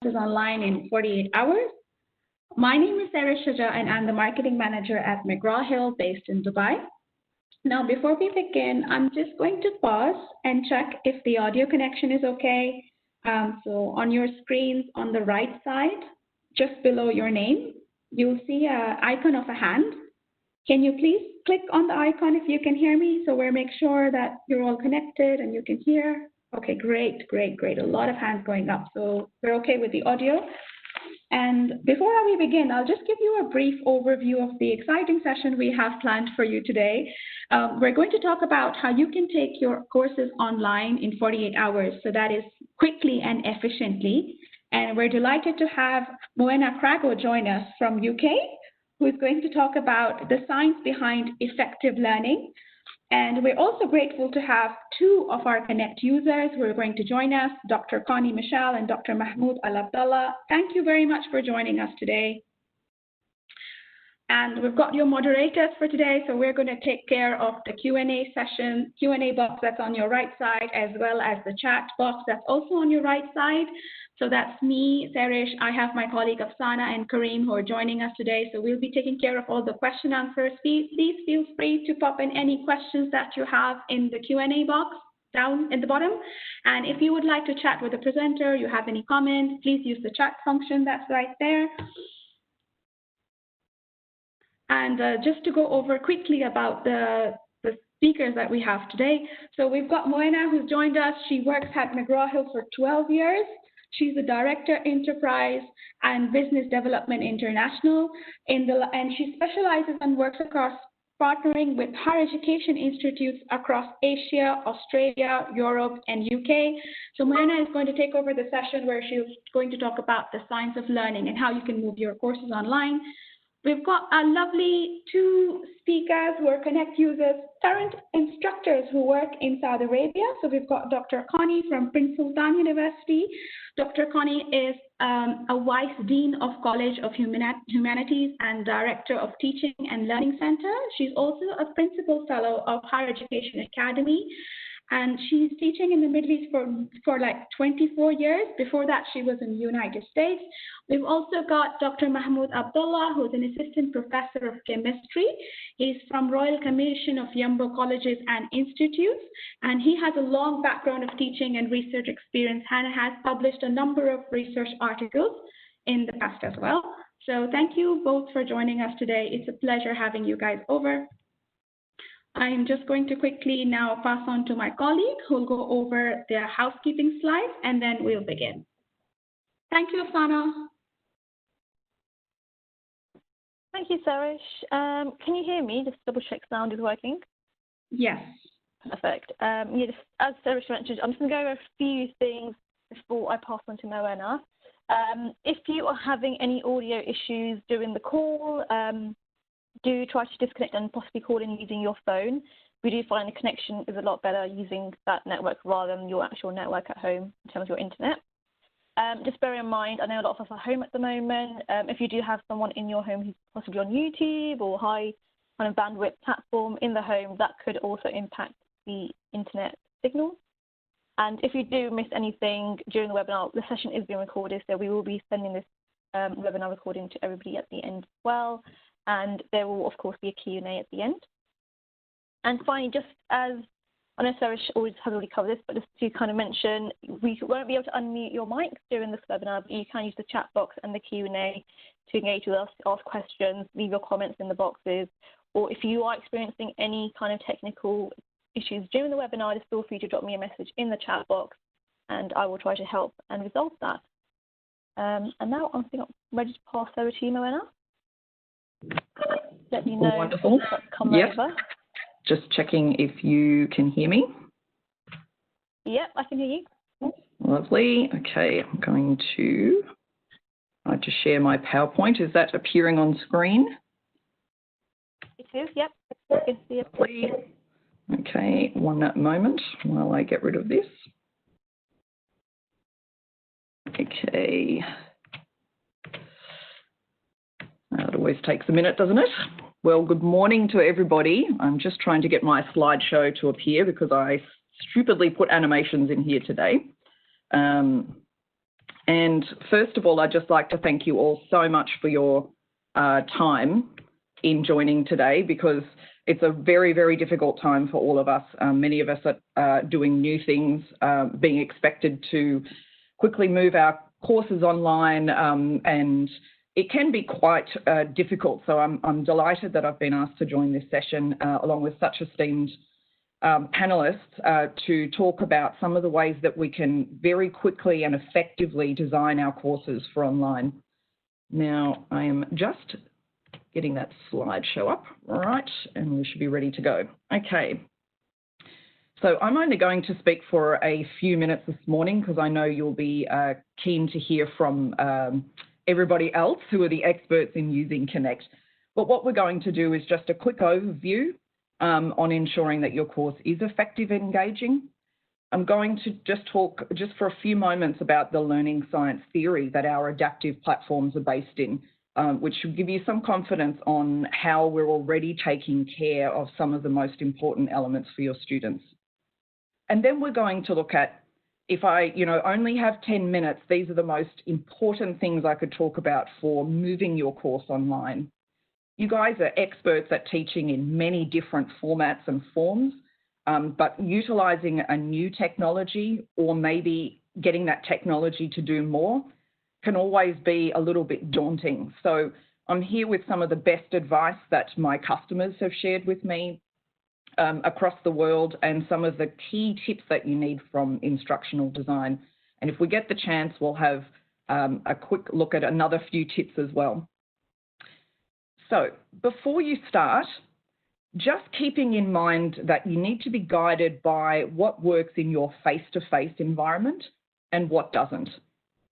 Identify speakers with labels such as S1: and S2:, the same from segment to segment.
S1: courses online in 48 hours. My name is Sarah Shaja, and I'm the marketing manager at McGraw Hill based in Dubai. Now, before we begin, I'm just going to pause and check if the audio connection is okay. So on your screens on the right side, just below your name, you'll see an icon of a hand. Can you please click on the icon if you can hear me, so we'll make sure that you're all connected and you can hear? Okay, great. A lot of hands going up, so we're okay with the audio. And before we begin, I'll just give you a brief overview of the exciting session we have planned for you today. We're going to talk about how you can take your courses online in 48 hours, so that is quickly and efficiently. And we're delighted to have Moena Crago join us from UK, who is going to talk about the science behind effective learning. And we're also grateful to have two of our Connect users who are going to join us, Dr. Connie Michel and Dr. Mahmoud Al-Abdallah. Thank you very much for joining us today. And we've got your moderators for today, so we're going to take care of the Q&A session, Q&A box that's on your right side, as well as the chat box that's also on your right side. So that's me, Sarish. I have my colleague Afsana and Kareem who are joining us today. So we'll be taking care of all the question answers. Please feel free to pop in any questions that you have in the Q&A box down at the bottom. And if you would like to chat with the presenter, you have any comments, please use the chat function that's right there. And just to go over quickly about the speakers that we have today. So we've got Moena who's joined us. She works at McGraw Hill for 12 years. She's the Director, Enterprise and Business Development International, and she specializes and works across partnering with higher education institutes across Asia, Australia, Europe, and UK. So Moena is going to take over the session where she's going to talk about the science of learning and how you can move your courses online. We've got a lovely two speakers who are Connect users, current instructors who work in Saudi Arabia. So we've got Dr. Connie from Prince Sultan University. Dr. Connie is a Vice Dean of College of Humanities and Director of Teaching and Learning Center. She's also a Principal Fellow of Higher Education Academy. And she's teaching in the Middle East for like 24 years. Before that, she was in the United States. We've also got Dr. Mahmoud Abdullah, who's an Assistant Professor of Chemistry. He's from Royal Commission of Yumbo Colleges and Institutes, and he has a long background of teaching and research experience and has published a number of research articles in the past as well. So thank you both for joining us today. It's a pleasure having you guys over. I'm just going to quickly now pass on to my colleague who will go over the housekeeping slides, and then we'll begin. Thank you, Afsana.
S2: Thank you, Sarish. Can you hear me? Just double check sound is working.
S1: Yes.
S2: Perfect. Yeah, just, as Sarish mentioned, I'm just going to go over a few things before I pass on to Moena. If you are having any audio issues during the call, do try to disconnect and possibly call in using your phone. We do find the connection is a lot better using that network rather than your actual network at home in terms of your internet. Just bear in mind, I know a lot of us are home at the moment. If you do have someone in your home who's possibly on YouTube or high kind of bandwidth platform in the home, that could also impact the internet signal. And if you do miss anything during the webinar, the session is being recorded, so we will be sending this webinar recording to everybody at the end as well. And there will, of course, be a Q&A at the end. And finally, just as I know Sarish has already covered this, but just to kind of mention, we won't be able to unmute your mics during this webinar, but you can use the chat box and the Q&A to engage with us, ask questions, leave your comments in the boxes, or if you are experiencing any kind of technical issues during the webinar, just feel free to drop me a message in the chat box, and I will try to help and resolve that. And now I think I'm ready to pass over to you, Moena. Let me know.
S3: Wonderful.
S2: Come
S3: yep.
S2: over.
S3: Just checking if you can hear me.
S2: Yep, I can hear you.
S3: Lovely. Okay, I'm going to share my PowerPoint. Is that appearing on screen?
S2: It is, yep. I can see it.
S3: Lovely. Okay, one moment while I get rid of this. Okay. It always takes a minute, doesn't it? Well, good morning to everybody. I'm just trying to get my slideshow to appear because I stupidly put animations in here today. And first of all, I'd just like to thank you all so much for your time in joining today, because it's a very, very difficult time for all of us. Many of us are doing new things, being expected to quickly move our courses online, and it can be quite difficult. So I'm delighted that I've been asked to join this session along with such esteemed panelists to talk about some of the ways that we can very quickly and effectively design our courses for online. Now, I am just getting that slideshow up, right, and we should be ready to go. Okay. So I'm only going to speak for a few minutes this morning because I know you'll be keen to hear from everybody else who are the experts in using Connect. But what we're going to do is just a quick overview on ensuring that your course is effective and engaging. I'm going to just talk just for a few moments about the learning science theory that our adaptive platforms are based in, which should give you some confidence on how we're already taking care of some of the most important elements for your students. And then we're going to look at, if I only have 10 minutes, these are the most important things I could talk about for moving your course online. You guys are experts at teaching in many different formats and forms, but utilising a new technology or maybe getting that technology to do more can always be a little bit daunting. So I'm here with some of the best advice that my customers have shared with me across the world, and some of the key tips that you need from instructional design. And if we get the chance, we'll have a quick look at another few tips as well. So before you start, just keeping in mind that you need to be guided by what works in your face-to-face environment and what doesn't.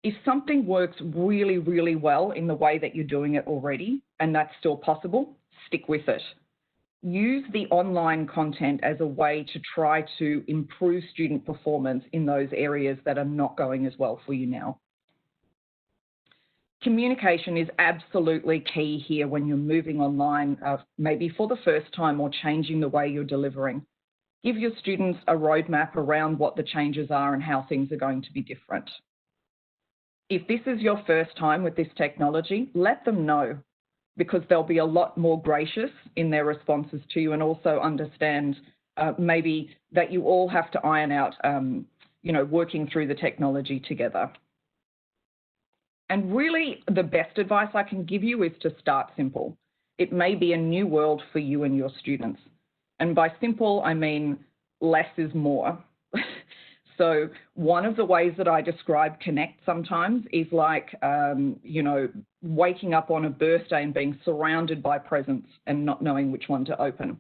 S3: If something works really, really well in the way that you're doing it already, and that's still possible, stick with it. Use the online content as a way to try to improve student performance in those areas that are not going as well for you now. Communication is absolutely key here when you're moving online, maybe for the first time, or changing the way you're delivering. Give your students a roadmap around what the changes are and how things are going to be different. If this is your first time with this technology, let them know, because they'll be a lot more gracious in their responses to you, and also understand maybe that you all have to iron out, working through the technology together. And really, the best advice I can give you is to start simple. It may be a new world for you and your students. And by simple, I mean less is more. So one of the ways that I describe Connect sometimes is like, waking up on a birthday and being surrounded by presents and not knowing which one to open.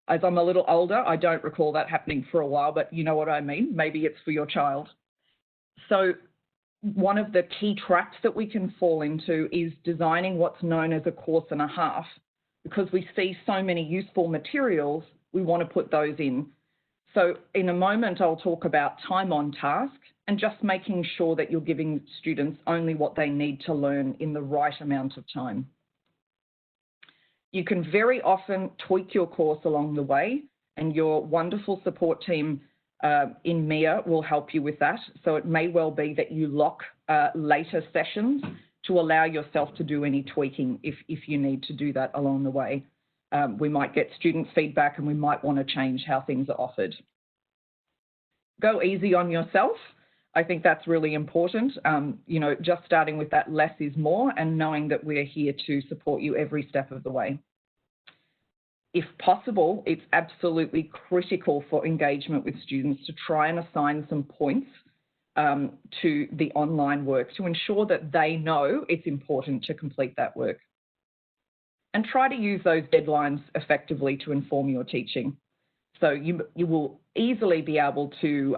S3: As I'm a little older, I don't recall that happening for a while, but you know what I mean? Maybe it's for your child. So one of the key traps that we can fall into is designing what's known as a course and a half. Because we see so many useful materials, we want to put those in. So in a moment, I'll talk about time on task and just making sure that you're giving students only what they need to learn in the right amount of time. You can very often tweak your course along the way, and your wonderful support team in MIA will help you with that. So it may well be that you lock later sessions to allow yourself to do any tweaking if you need to do that along the way. We might get student feedback and we might want to change how things are offered. Go easy on yourself. I think that's really important. Just starting with that less is more, and knowing that we're here to support you every step of the way. If possible, it's absolutely critical for engagement with students to try and assign some points to the online work to ensure that they know it's important to complete that work. And try to use those deadlines effectively to inform your teaching. So you will easily be able to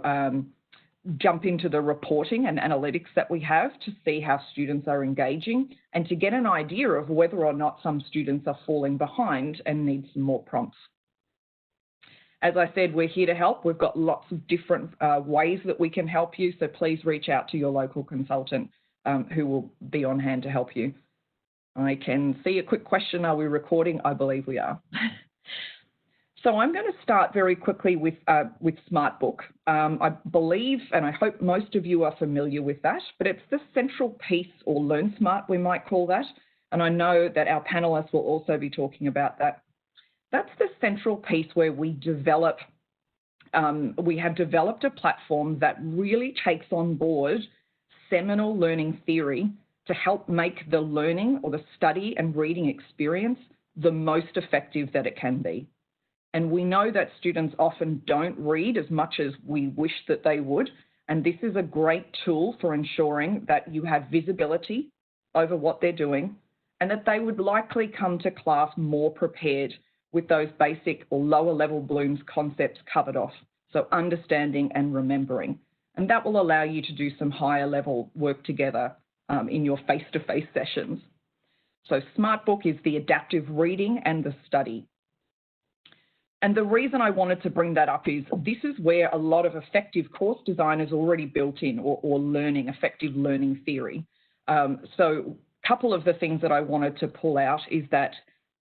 S3: jump into the reporting and analytics that we have to see how students are engaging, and to get an idea of whether or not some students are falling behind and need some more prompts. As I said, we're here to help. We've got lots of different ways that we can help you, so please reach out to your local consultant who will be on hand to help you. I can see a quick question. Are we recording? I believe we are. So I'm going to start very quickly with SmartBook. I believe, and I hope most of you are familiar with that, but it's the central piece, or Learn Smart, we might call that. And I know that our panelists will also be talking about that. That's the central piece where we have developed a platform that really takes on board seminal learning theory to help make the learning or the study and reading experience the most effective that it can be. And we know that students often don't read as much as we wish that they would. And this is a great tool for ensuring that you have visibility over what they're doing and that they would likely come to class more prepared with those basic or lower level Bloom's concepts covered off. So understanding and remembering. And that will allow you to do some higher level work together in your face-to-face sessions. So SmartBook is the adaptive reading and the study. And the reason I wanted to bring that up is this is where a lot of effective course design is already built in, or learning, effective learning theory. So a couple of the things that I wanted to pull out is that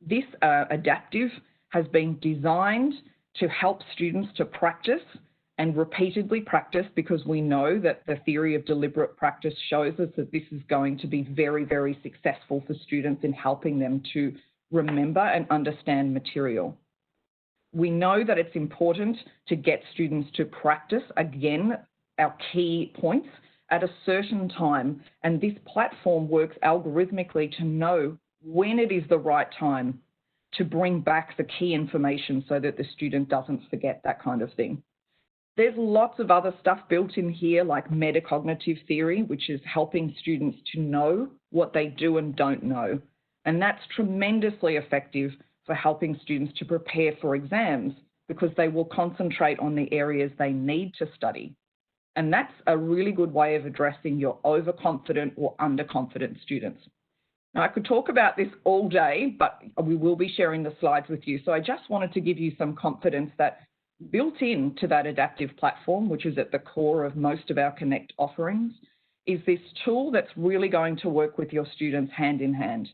S3: this adaptive has been designed to help students to practice and repeatedly practice, because we know that the theory of deliberate practice shows us that this is going to be very, very successful for students in helping them to remember and understand material. We know that it's important to get students to practice, again, our key points at a certain time, and this platform works algorithmically to know when it is the right time to bring back the key information so that the student doesn't forget, that kind of thing. There's lots of other stuff built in here, like metacognitive theory, which is helping students to know what they do and don't know. And that's tremendously effective for helping students to prepare for exams, because they will concentrate on the areas they need to study. And that's a really good way of addressing your overconfident or underconfident students. Now, I could talk about this all day, but we will be sharing the slides with you. So I just wanted to give you some confidence that built into that adaptive platform, which is at the core of most of our Connect offerings, is this tool that's really going to work with your students hand in hand.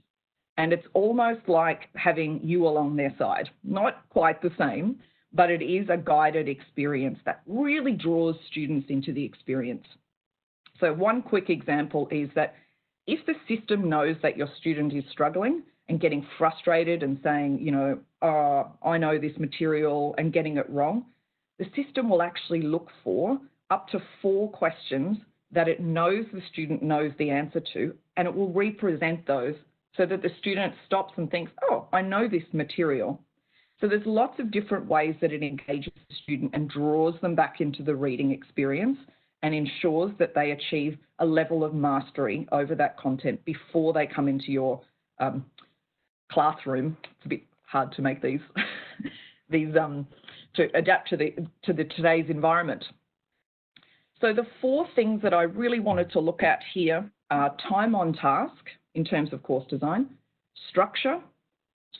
S3: And it's almost like having you along their side. Not quite the same, but it is a guided experience that really draws students into the experience. So one quick example is that if the system knows that your student is struggling and getting frustrated and saying, you know, oh, I know this material, and getting it wrong, the system will actually look for up to 4 questions that it knows the student knows the answer to, and it will represent those so that the student stops and thinks, oh, I know this material. So there's lots of different ways that it engages the student and draws them back into the reading experience and ensures that they achieve a level of mastery over that content before they come into your classroom. It's a bit hard to make these, to adapt to today's environment. So the 4 things that I really wanted to look at here are time on task in terms of course design, structure,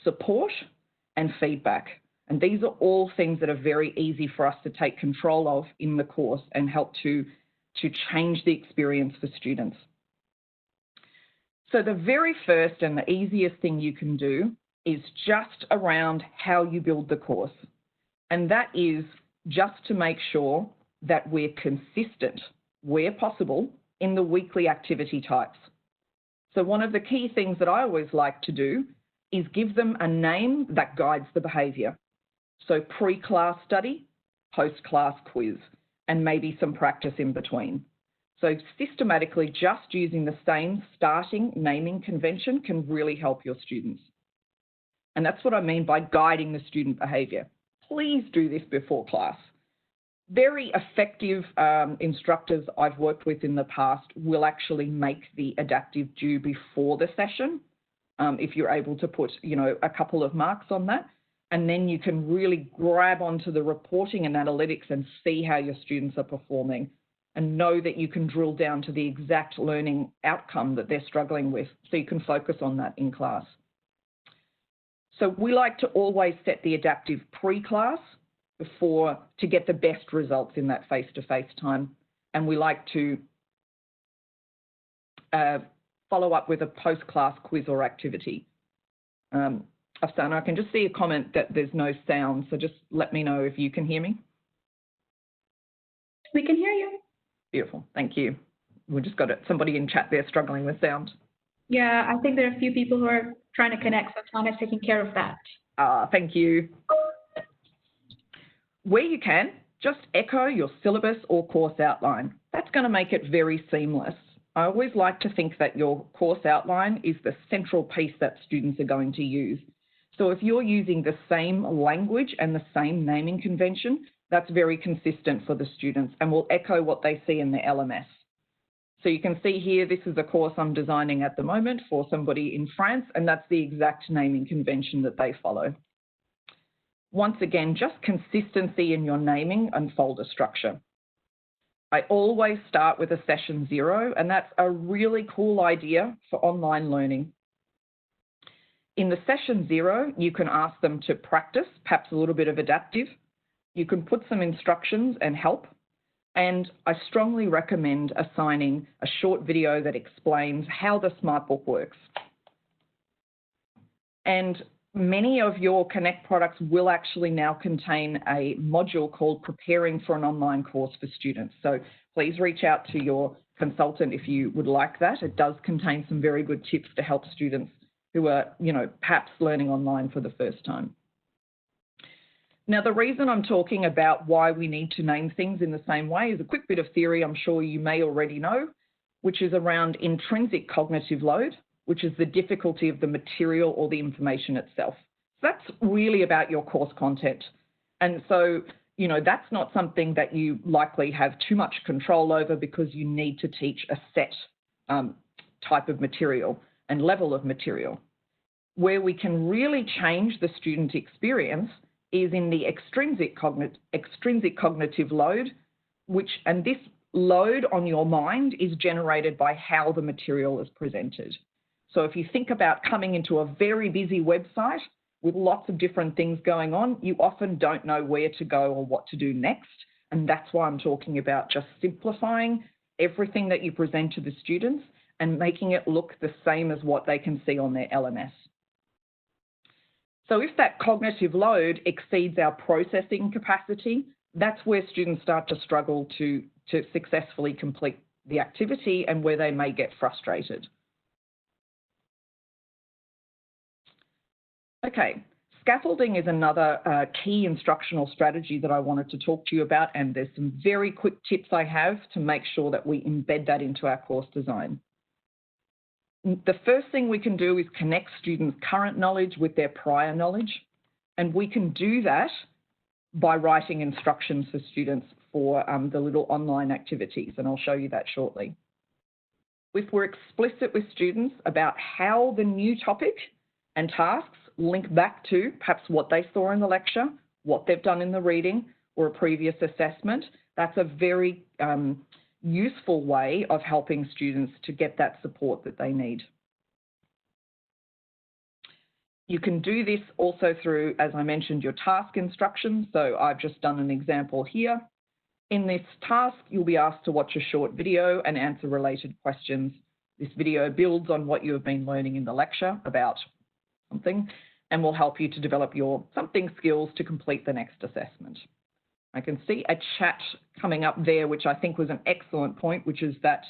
S3: support, and feedback. And these are all things that are very easy for us to take control of in the course and help to change the experience for students. So the very first and the easiest thing you can do is just around how you build the course. And that is just to make sure that we're consistent, where possible, in the weekly activity types. So one of the key things that I always like to do is give them a name that guides the behaviour. So pre-class study, post-class quiz, and maybe some practice in between. So systematically just using the same starting naming convention can really help your students. And that's what I mean by guiding the student behaviour. Please do this before class. Very effective instructors I've worked with in the past will actually make the adaptive due before the session, if you're able to put, you know, a couple of marks on that. And then you can really grab onto the reporting and analytics and see how your students are performing, and know that you can drill down to the exact learning outcome that they're struggling with, so you can focus on that in class. So we like to always set the adaptive pre-class to get the best results in that face-to-face time. And we like to follow up with a post-class quiz or activity. Afsana, I can just see a comment that there's no sound, so just let me know if you can hear me.
S1: We can hear you.
S3: Beautiful, thank you. We just got somebody in chat there struggling with sound.
S1: Yeah, I think there are a few people who are trying to connect, so Tana's taking care of that.
S3: Thank you. Where you can, just echo your syllabus or course outline. That's going to make it very seamless. I always like to think that your course outline is the central piece that students are going to use. So if you're using the same language and the same naming convention, that's very consistent for the students and will echo what they see in the LMS. So you can see here, this is a course I'm designing at the moment for somebody in France, and that's the exact naming convention that they follow. Once again, just consistency in your naming and folder structure. I always start with a session 0, and that's a really cool idea for online learning. In the session 0, you can ask them to practice, perhaps a little bit of adaptive. You can put some instructions and help. And I strongly recommend assigning a short video that explains how the SmartBook works. And many of your Connect products will actually now contain a module called Preparing for an Online Course for Students. So please reach out to your consultant if you would like that. It does contain some very good tips to help students who are, perhaps learning online for the first time. Now, the reason I'm talking about why we need to name things in the same way is a quick bit of theory I'm sure you may already know, which is around intrinsic cognitive load, which is the difficulty of the material or the information itself. So that's really about your course content. And so, that's not something that you likely have too much control over because you need to teach a set type of material and level of material. Where we can really change the student experience is in the extrinsic cognitive load, and this load on your mind is generated by how the material is presented. So if you think about coming into a very busy website with lots of different things going on, you often don't know where to go or what to do next. And that's why I'm talking about just simplifying everything that you present to the students and making it look the same as what they can see on their LMS. So if that cognitive load exceeds our processing capacity, that's where students start to struggle to successfully complete the activity and where they may get frustrated. Okay, scaffolding is another key instructional strategy that I wanted to talk to you about, and there's some very quick tips I have to make sure that we embed that into our course design. The first thing we can do is connect students' current knowledge with their prior knowledge, and we can do that by writing instructions for students for the little online activities, and I'll show you that shortly. If we're explicit with students about how the new topic and tasks link back to perhaps what they saw in the lecture, what they've done in the reading, or a previous assessment, that's a very useful way of helping students to get that support that they need. You can do this also through, as I mentioned, your task instructions. So I've just done an example here. In this task, you'll be asked to watch a short video and answer related questions. This video builds on what you have been learning in the lecture about something and will help you to develop your something skills to complete the next assessment. I can see a chat coming up there, which I think was an excellent point, which is that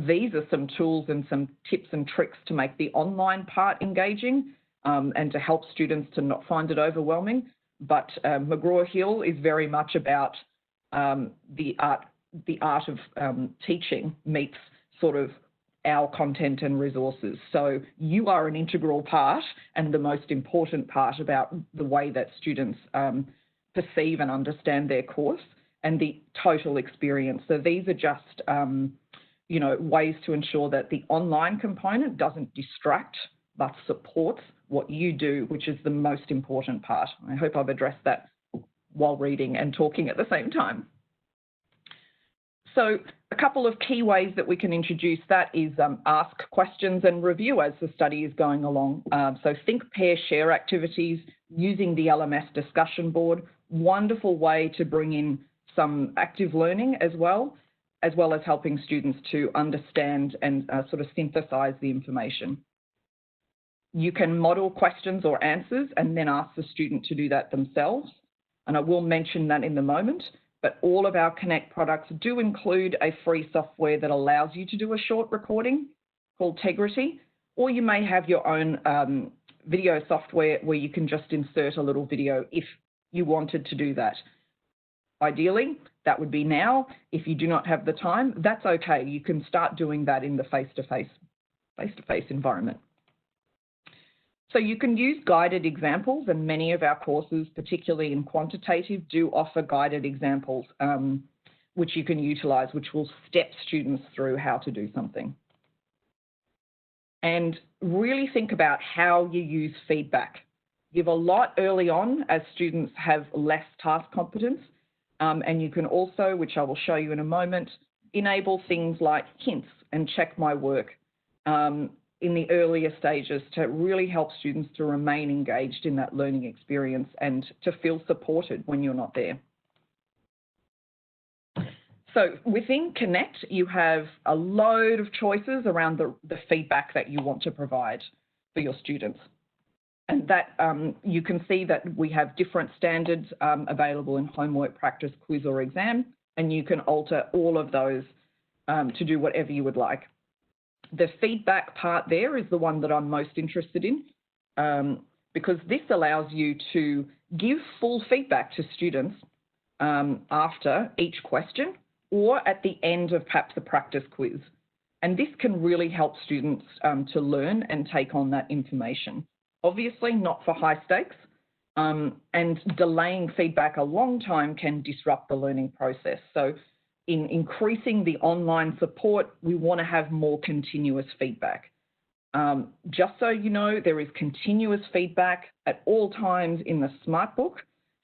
S3: these are some tools and some tips and tricks to make the online part engaging and to help students to not find it overwhelming. But McGraw Hill is very much about the art of teaching meets sort of our content and resources. So you are an integral part and the most important part about the way that students perceive and understand their course and the total experience. So these are just, ways to ensure that the online component doesn't distract but supports what you do, which is the most important part. I hope I've addressed that while reading and talking at the same time. So a couple of key ways that we can introduce that is ask questions and review as the study is going along. So think, pair, share activities using the LMS discussion board. Wonderful way to bring in some active learning as well as helping students to understand and sort of synthesize the information. You can model questions or answers and then ask the student to do that themselves. And I will mention that in a moment, but all of our Connect products do include a free software that allows you to do a short recording called Tegrity, or you may have your own video software where you can just insert a little video if you wanted to do that. Ideally, that would be now. If you do not have the time, that's okay. You can start doing that in the face-to-face environment. So you can use guided examples, and many of our courses, particularly in quantitative, do offer guided examples, which you can utilise, which will step students through how to do something. And really think about how you use feedback. Give a lot early on as students have less task competence, and you can also, which I will show you in a moment, enable things like hints and check my work in the earlier stages to really help students to remain engaged in that learning experience and to feel supported when you're not there. So within Connect, you have a load of choices around the feedback that you want to provide for your students. And that you can see that we have different standards available in homework, practice, quiz or exam, and you can alter all of those to do whatever you would like. The feedback part there is the one that I'm most interested in because this allows you to give full feedback to students after each question or at the end of perhaps a practice quiz. And this can really help students to learn and take on that information. Obviously not for high stakes, and delaying feedback a long time can disrupt the learning process. So in increasing the online support, we want to have more continuous feedback. Just so you know, there is continuous feedback at all times in the SmartBook.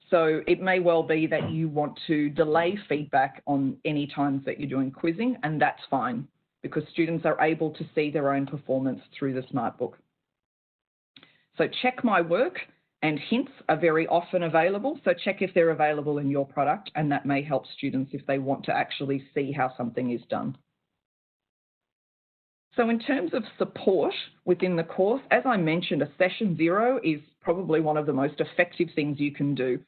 S3: So it may well be that you want to delay feedback on any times that you're doing quizzing, and that's fine because students are able to see their own performance through the SmartBook. So check my work and hints are very often available. So check if they're available in your product, and that may help students if they want to actually see how something is done. So in terms of support within the course, as I mentioned, a session 0 is probably one of the most effective things you can do.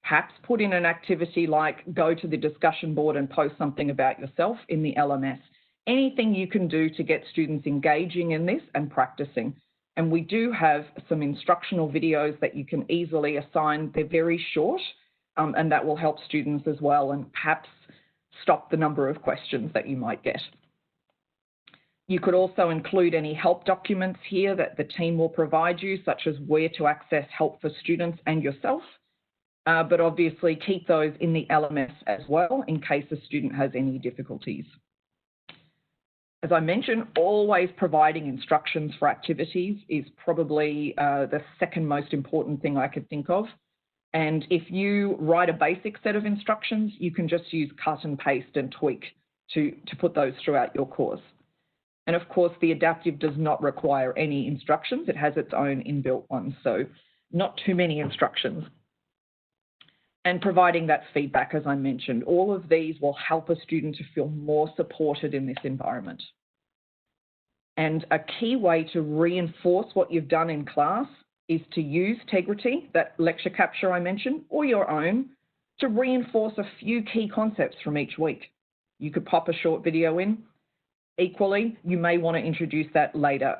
S3: Perhaps put in an activity like go to the discussion board and post something about yourself in the LMS. Anything you can do to get students engaging in this and practicing. And we do have some instructional videos that you can easily assign. They're very short, and that will help students as well and perhaps stop the number of questions that you might get. You could also include any help documents here that the team will provide you, such as where to access help for students and yourself, but obviously keep those in the LMS as well in case a student has any difficulties. As I mentioned, always providing instructions for activities is probably the second most important thing I could think of. And if you write a basic set of instructions, you can just use cut and paste and tweak to put those throughout your course. And of course, the adaptive does not require any instructions. It has its own inbuilt ones, so not too many instructions. And providing that feedback, as I mentioned, all of these will help a student to feel more supported in this environment. And a key way to reinforce what you've done in class is to use Tegrity, that lecture capture I mentioned, or your own, to reinforce a few key concepts from each week. You could pop a short video in. Equally, you may want to introduce that later,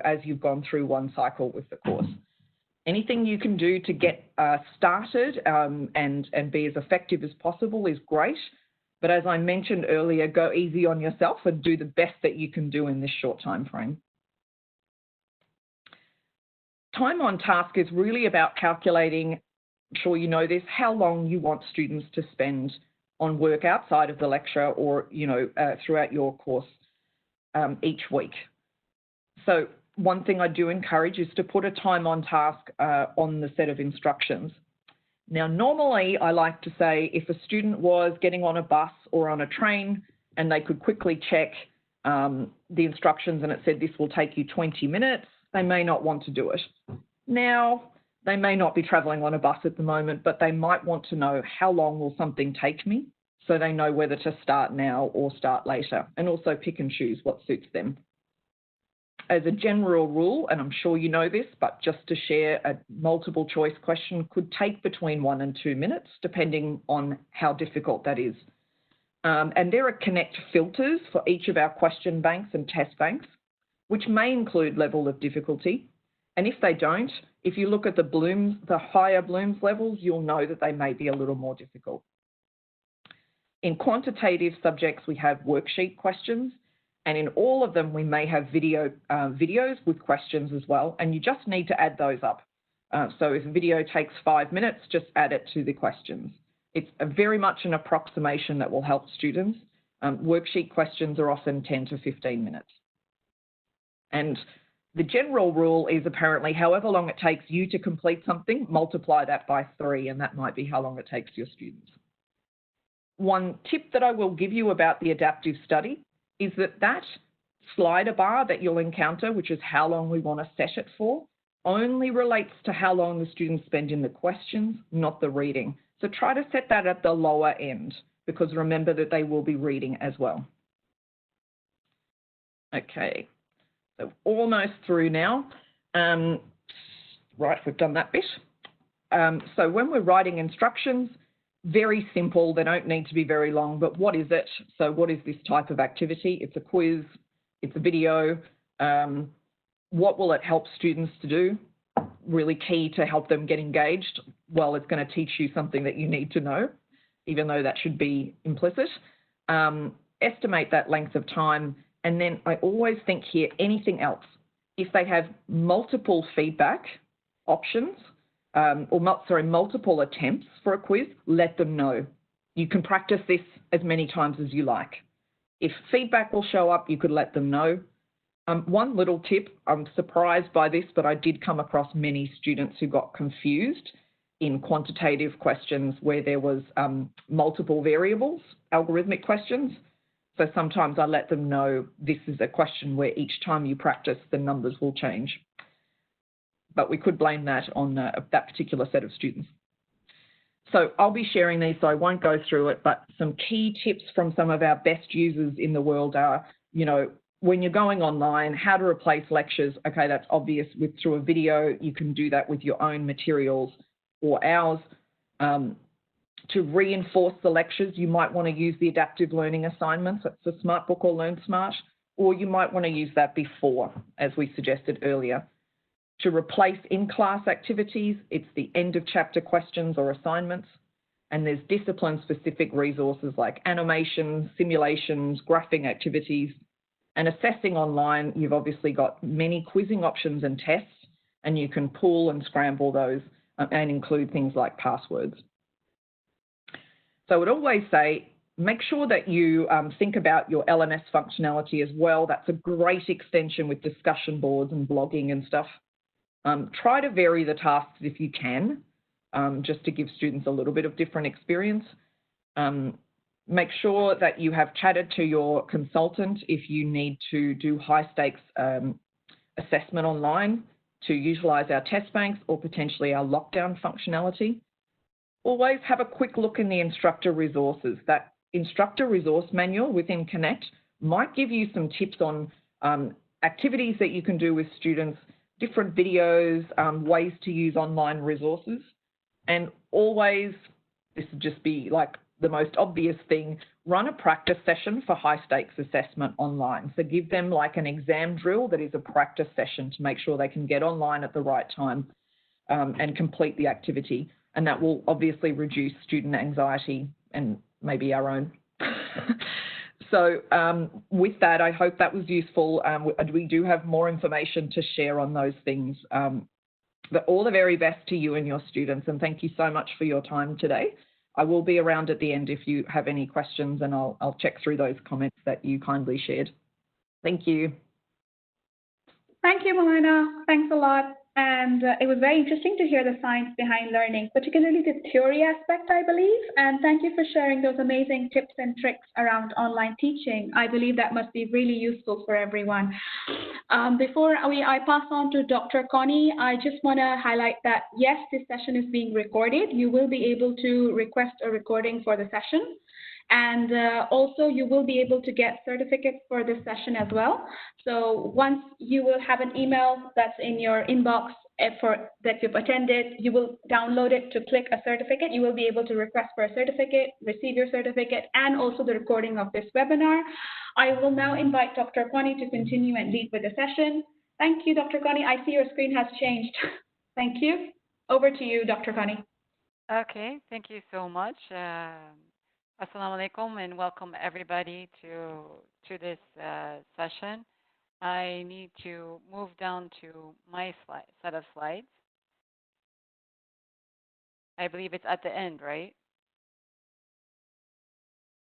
S3: as you've gone through one cycle with the course. Anything you can do to get started and be as effective as possible is great. But as I mentioned earlier, go easy on yourself and do the best that you can do in this short time frame. Time on task is really about calculating, I'm sure you know this, how long you want students to spend on work outside of the lecture or, throughout your course each week. So one thing I do encourage is to put a time on task on the set of instructions. Now, normally I like to say if a student was getting on a bus or on a train and they could quickly check the instructions and it said this will take you 20 minutes, they may not want to do it. Now, they may not be travelling on a bus at the moment, but they might want to know how long will something take me so they know whether to start now or start later, and also pick and choose what suits them. as a general rule, and I'm sure you know this, but just to share, a multiple choice question could take between 1 and 2 minutes, depending on how difficult that is. And there are connect filters for each of our question banks and test banks, which may include level of difficulty. And if they don't, if you look at the higher Bloom's levels, you'll know that they may be a little more difficult. In quantitative subjects, we have worksheet questions, and in all of them, we may have videos with questions as well, and you just need to add those up. So if a video takes 5 minutes, just add it to the questions. It's very much an approximation that will help students. Worksheet questions are often 10 to 15 minutes. And the general rule is apparently however long it takes you to complete something, multiply that by 3, and that might be how long it takes your students. One tip that I will give you about the adaptive study is that slider bar that you'll encounter, which is how long we want to set it for, only relates to how long the students spend in the questions, not the reading. So try to set that at the lower end, because remember that they will be reading as well. Okay, so almost through now. Right, we've done that bit. So when we're writing instructions, very simple, they don't need to be very long, but what is it? So what is this type of activity? It's a quiz, it's a video. What will it help students to do? Really key to help them get engaged. Well, it's going to teach you something that you need to know, even though that should be implicit. Estimate that length of time. And then I always think here, anything else. If they have multiple feedback options, multiple attempts for a quiz, let them know. You can practice this as many times as you like. If feedback will show up, you could let them know. One little tip, I'm surprised by this, but I did come across many students who got confused in quantitative questions where there was multiple variables, algorithmic questions. So sometimes I let them know this is a question where each time you practice, the numbers will change. But we could blame that on that particular set of students. So I'll be sharing these, so I won't go through it, but some key tips from some of our best users in the world are, when you're going online, how to replace lectures. Okay, that's obvious through a video. You can do that with your own materials or ours. To reinforce the lectures, you might want to use the adaptive learning assignments. That's the SmartBook or LearnSmart, or you might want to use that before, as we suggested earlier. To replace in-class activities, it's the end of chapter questions or assignments, and there's discipline-specific resources like animations, simulations, graphing activities, and assessing online. You've obviously got many quizzing options and tests, and you can pull and scramble those and include things like passwords. So I would always say, make sure that you think about your LMS functionality as well. That's a great extension with discussion boards and blogging and stuff. Try to vary the tasks if you can, just to give students a little bit of different experience. Make sure that you have chatted to your consultant if you need to do high stakes assessment online to utilise our test banks or potentially our lockdown functionality. Always have a quick look in the Instructor Resources. That Instructor Resource Manual within Connect might give you some tips on activities that you can do with students, different videos, ways to use online resources. And always, this would just be like the most obvious thing, run a practice session for high stakes assessment online. So give them like an exam drill that is a practice session to make sure they can get online at the right time and complete the activity. And that will obviously reduce student anxiety and maybe our own. So with that, I hope that was useful. We do have more information to share on those things. But all the very best to you and your students, and thank you so much for your time today. I will be around at the end if you have any questions, and I'll check through those comments that you kindly shared. Thank you.
S1: Thank you, Moana. Thanks a lot. And it was very interesting to hear the science behind learning, particularly the theory aspect, I believe. And thank you for sharing those amazing tips and tricks around online teaching. I believe that must be really useful for everyone. Before I pass on to Dr. Connie, I just want to highlight that, yes, this session is being recorded. You will be able to request a recording for the session. And also, you will be able to get certificates for this session as well. So once you will have an email that's in your inbox that you've attended, you will download it to click a certificate. You will be able to request for a certificate, receive your certificate, and also the recording of this webinar. I will now invite Dr. Connie to continue and lead with the session. Thank you, Dr. Connie. I see your screen has changed. Thank you. Over to you, Dr. Connie.
S4: Okay, thank you so much. Assalamu alaikum and welcome everybody to this session. I need to move down to my set of slides. I believe it's at the end, right?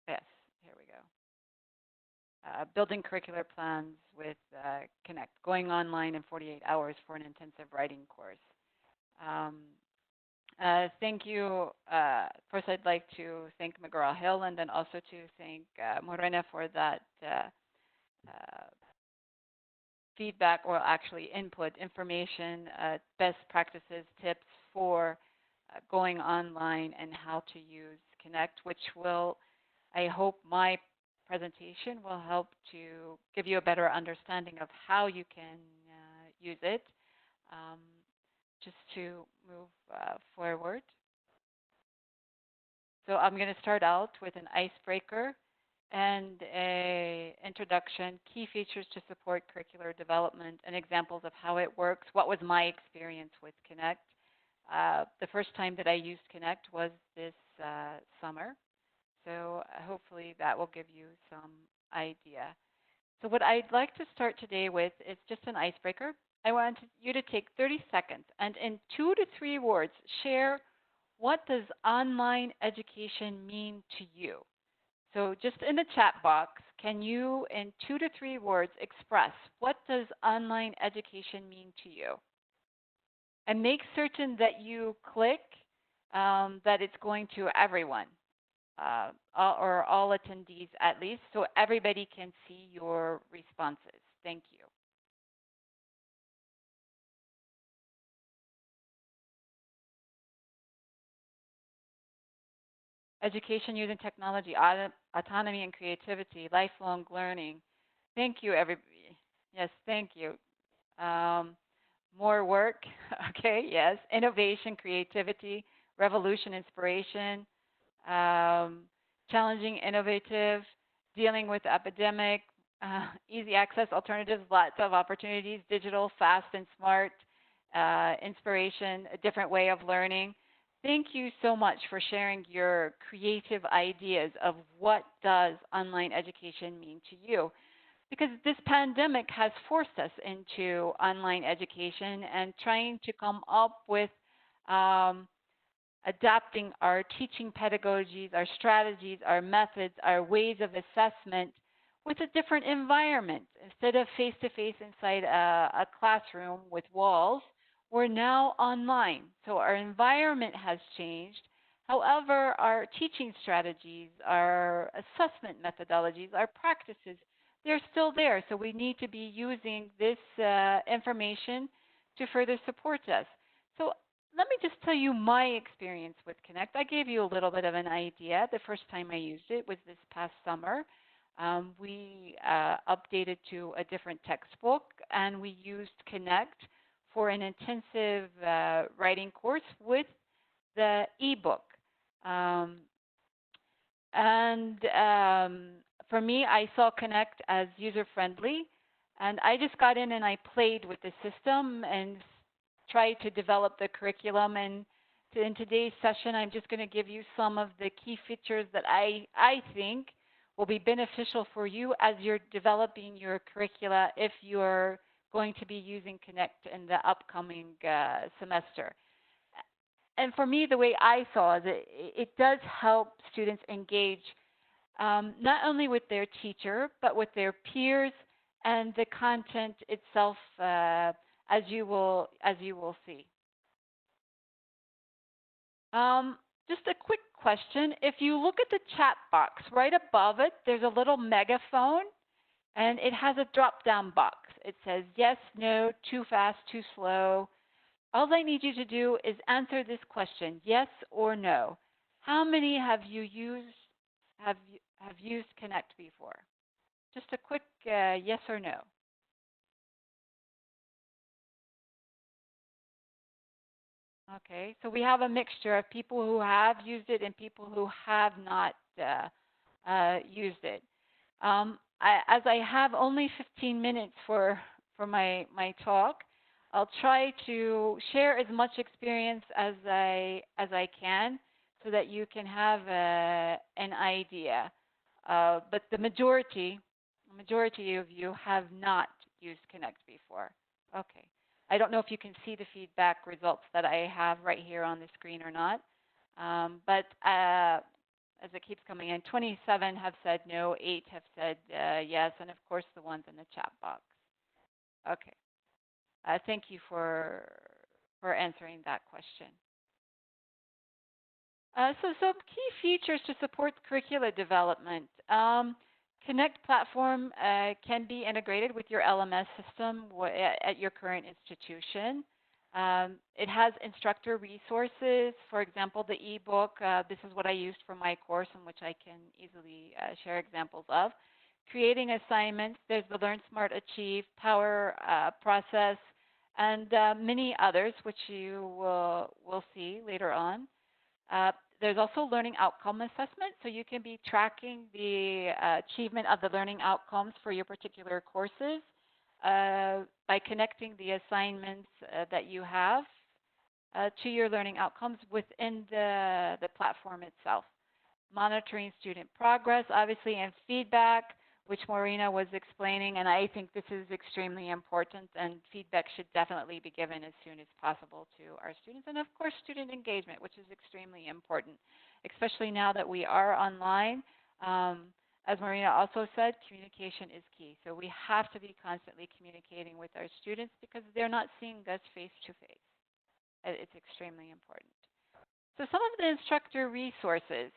S4: Yes, here we go. Building curricular plans with Connect, going online in 48 hours for an intensive writing course. Thank you. First, I'd like to thank McGraw Hill and then also to thank Morena for that feedback, or actually input, information, best practices, tips for going online and how to use Connect, which will, I hope my presentation will help to give you a better understanding of how you can use it. Just to move forward. So I'm going to start out with an icebreaker and an introduction, key features to support curricular development, and examples of how it works. What was my experience with Connect? The first time that I used Connect was this summer. So hopefully that will give you some idea. So what I'd like to start today with is just an icebreaker. I want you to take 30 seconds and in 2 to 3 words share what does online education mean to you. So just in the chat box, can you in 2 to 3 words express what does online education mean to you? And make certain that you click that it's going to everyone or all attendees at least, so everybody can see your responses. Thank you. Education using technology, autonomy and creativity, lifelong learning. Thank you, everybody. Yes, thank you. More work, okay, yes. Innovation, creativity, revolution, inspiration, challenging, innovative, dealing with epidemic, easy access, alternatives, lots of opportunities, digital, fast and smart, inspiration, a different way of learning. Thank you so much for sharing your creative ideas of what does online education mean to you. Because this pandemic has forced us into online education and trying to come up with adapting our teaching pedagogies, our strategies, our methods, our ways of assessment with a different environment. Instead of face-to-face inside a classroom with walls, we're now online. So our environment has changed. However, our teaching strategies, our assessment methodologies, our practices, they're still there. So we need to be using this information to further support us. So let me just tell you my experience with Connect. I gave you a little bit of an idea. The first time I used it was this past summer. We updated to a different textbook, and we used Connect for an intensive writing course with the ebook. For me, I saw Connect as user-friendly, and I just got in and I played with the system and tried to develop the curriculum. And in today's session, I'm just going to give you some of the key features that I think will be beneficial for you as you're developing your curricula if you're going to be using Connect in the upcoming semester. And for me, the way I saw it, it does help students engage not only with their teacher, but with their peers and the content itself, as you will see. Just a quick question. If you look at the chat box, right above it, there's a little megaphone, and it has a drop-down box. It says yes, no, too fast, too slow. All I need you to do is answer this question, yes or no. How many have you used have used Connect before? Just a quick yes or no. Okay, so we have a mixture of people who have used it and people who have not used it. As I have only 15 minutes for my talk, I'll try to share as much experience as I can so that you can have an idea. But the majority of you have not used Connect before. Okay. I don't know if you can see the feedback results that I have right here on the screen or not. But as it keeps coming in, 27 have said no, 8 have said yes, and of course the ones in the chat box. Okay. Thank you for answering that question. So some key features to support curricula development. Connect platform can be integrated with your LMS system at your current institution. It has instructor resources. For example, the ebook, this is what I used for my course, in which I can easily share examples of. Creating assignments, there's the Learn, Smart, Achieve, Power process, and many others, which you will see later on. There's also learning outcome assessment, so you can be tracking the achievement of the learning outcomes for your particular courses by connecting the assignments that you have to your learning outcomes within the platform itself. Monitoring student progress, obviously, and feedback, which Marina was explaining, and I think this is extremely important, and feedback should definitely be given as soon as possible to our students. And of course, student engagement, which is extremely important, especially now that we are online. As Marina also said, communication is key. So we have to be constantly communicating with our students because they're not seeing us face to face. It's extremely important. So some of the instructor resources.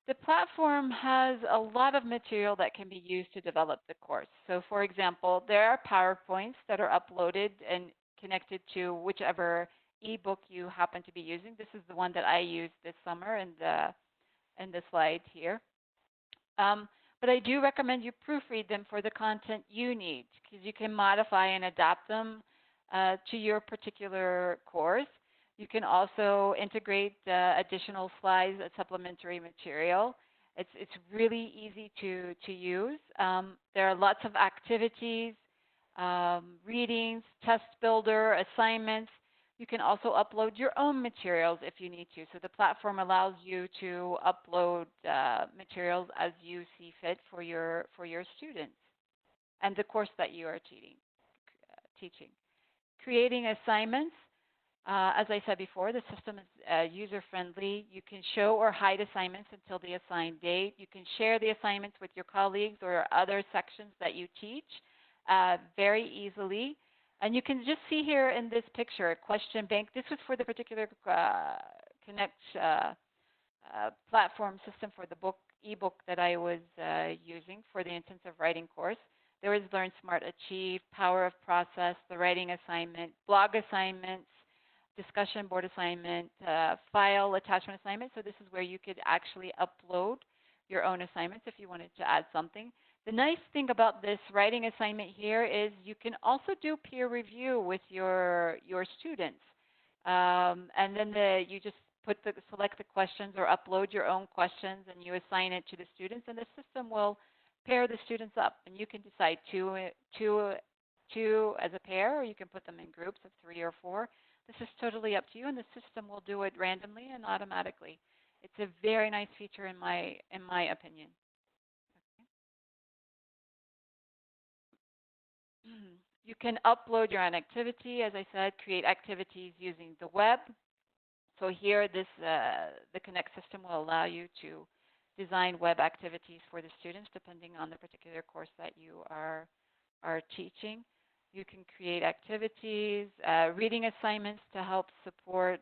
S4: The platform has a lot of material that can be used to develop the course. So for example, there are PowerPoints that are uploaded and connected to whichever ebook you happen to be using. This is the one that I used this summer in the slide here. But I do recommend you proofread them for the content you need, because you can modify and adapt them to your particular course. You can also integrate additional slides and supplementary material. It's really easy to use. There are lots of activities, readings, test builder, assignments. You can also upload your own materials if you need to. So the platform allows you to upload materials as you see fit for your students and the course that you are teaching. Creating assignments. As I said before, the system is user-friendly. You can show or hide assignments until the assigned date. You can share the assignments with your colleagues or other sections that you teach very easily. And you can just see here in this picture, a question bank. This was for the particular Connect platform system for the ebook that I was using for the intensive writing course. There is Learn, Smart, Achieve, Power of Process, the writing assignment, blog assignments, discussion board assignment, file attachment assignment. So this is where you could actually upload your own assignments if you wanted to add something. The nice thing about this writing assignment here is you can also do peer review with your students. And then you just select the questions or upload your own questions and you assign it to the students, and the system will pair the students up. And you can decide two as a pair, or you can put them in groups of 3 or 4. This is totally up to you, and the system will do it randomly and automatically. It's a very nice feature in my opinion. Okay. You can upload your own activity. As I said, create activities using the web. So here, the Connect system will allow you to design web activities for the students depending on the particular course that you are teaching. You can create activities, reading assignments to help support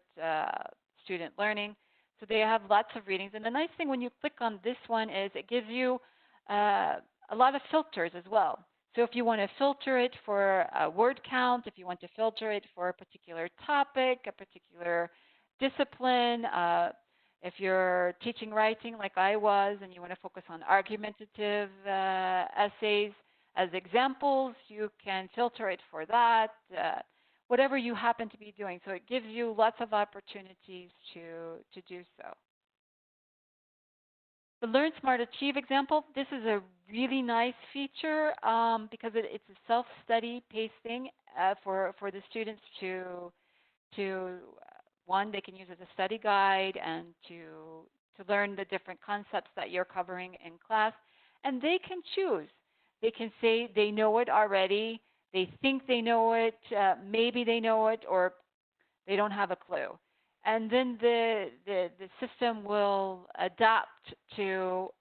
S4: student learning. So they have lots of readings. And the nice thing when you click on this one is it gives you a lot of filters as well. So if you want to filter it for a word count, if you want to filter it for a particular topic, a particular discipline, If you're teaching writing like I was and you want to focus on argumentative essays as examples, you can filter it for that, whatever you happen to be doing. So it gives you lots of opportunities to do so. The Learn, Smart, Achieve example, this is a really nice feature because it's a self-study pacing for the students to one, they can use as a study guide and to learn the different concepts that you're covering in class. And they can choose. They can say they know it already, they think they know it, maybe they know it, or they don't have a clue. And then the system will adapt to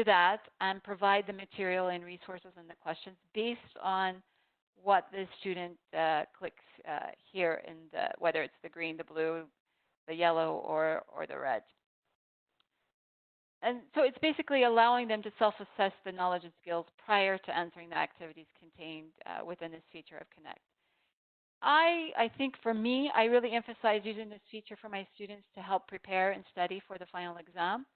S4: that and provide the material and resources and the questions based on what the student clicks here in whether it's the green, the blue, the yellow, or the red. And so it's basically allowing them to self-assess the knowledge and skills prior to answering the activities contained within this feature of Connect. I think for me, I really emphasize using this feature for my students to help prepare and study for the final exam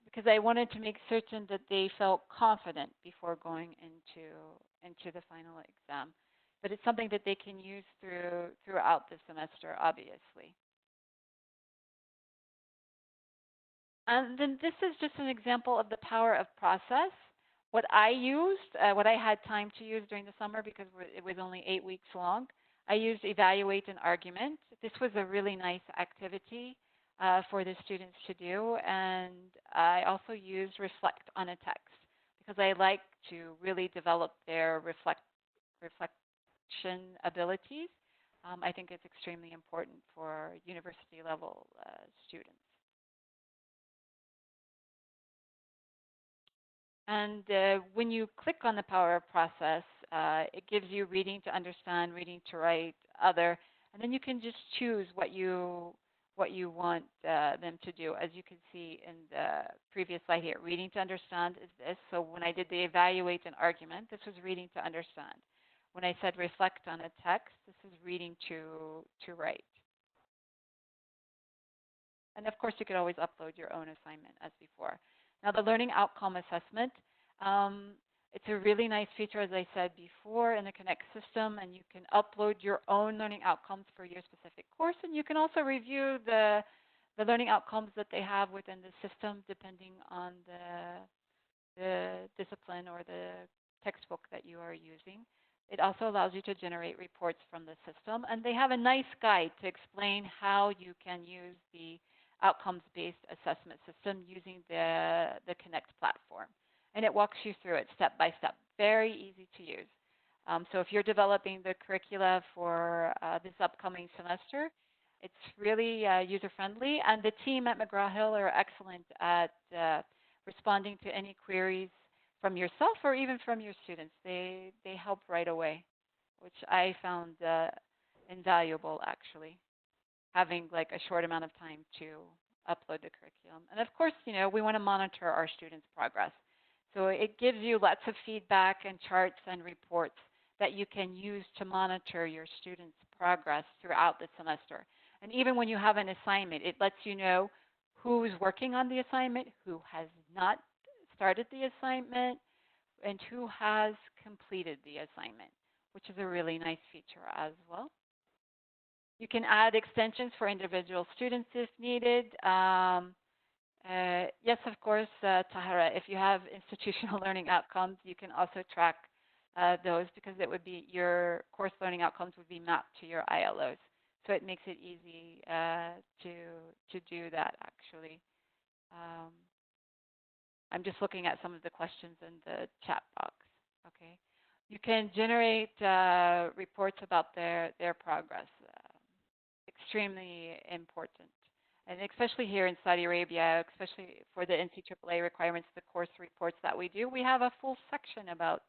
S4: because I wanted to make certain that they felt confident before going into the final exam. But it's something that they can use throughout the semester, obviously. And then this is just an example of the power of process. What I used, what I had time to use during the summer because it was only 8 weeks long, I used Evaluate and Argument. This was a really nice activity for the students to do. And I also used Reflect on a Text because I like to really develop their reflection abilities. I think it's extremely important for university level students. And when you click on the power of process, it gives you reading to understand, reading to write, other, and then you can just choose what you want them to do. As you can see in the previous slide here, reading to understand is this. So when I did the evaluate and argument, this was reading to understand. When I said reflect on a text, this is reading to write. And of course, you could always upload your own assignment as before. Now, the learning outcome assessment, it's a really nice feature, as I said before, in the Connect system, and you can upload your own learning outcomes for your specific course, and you can also review the learning outcomes that they have within the system, depending on the discipline or the textbook that you are using. It also allows you to generate reports from the system, and they have a nice guide to explain how you can use the outcomes-based assessment system using the Connect platform. And it walks you through it step by step, very easy to use. So if you're developing the curricula for this upcoming semester, it's really user-friendly. And the team at McGraw Hill are excellent at responding to any queries from yourself or even from your students. They help right away, which I found invaluable, actually, having like a short amount of time to upload the curriculum. And of course, we want to monitor our students' progress. So it gives you lots of feedback and charts and reports that you can use to monitor your students' progress throughout the semester. And even when you have an assignment, it lets you know who's working on the assignment, who has not started the assignment, and who has completed the assignment, which is a really nice feature as well. You can add extensions for individual students if needed. Yes, of course, Tahara, if you have institutional learning outcomes, you can also track those because it would be your course learning outcomes would be mapped to your ILOs. So it makes it easy to do that, actually. I'm just looking at some of the questions in the chat box. Okay, you can generate reports about their progress. Extremely important, and especially here in Saudi Arabia, especially for the NCAA requirements, the course reports that we do, we have a full section about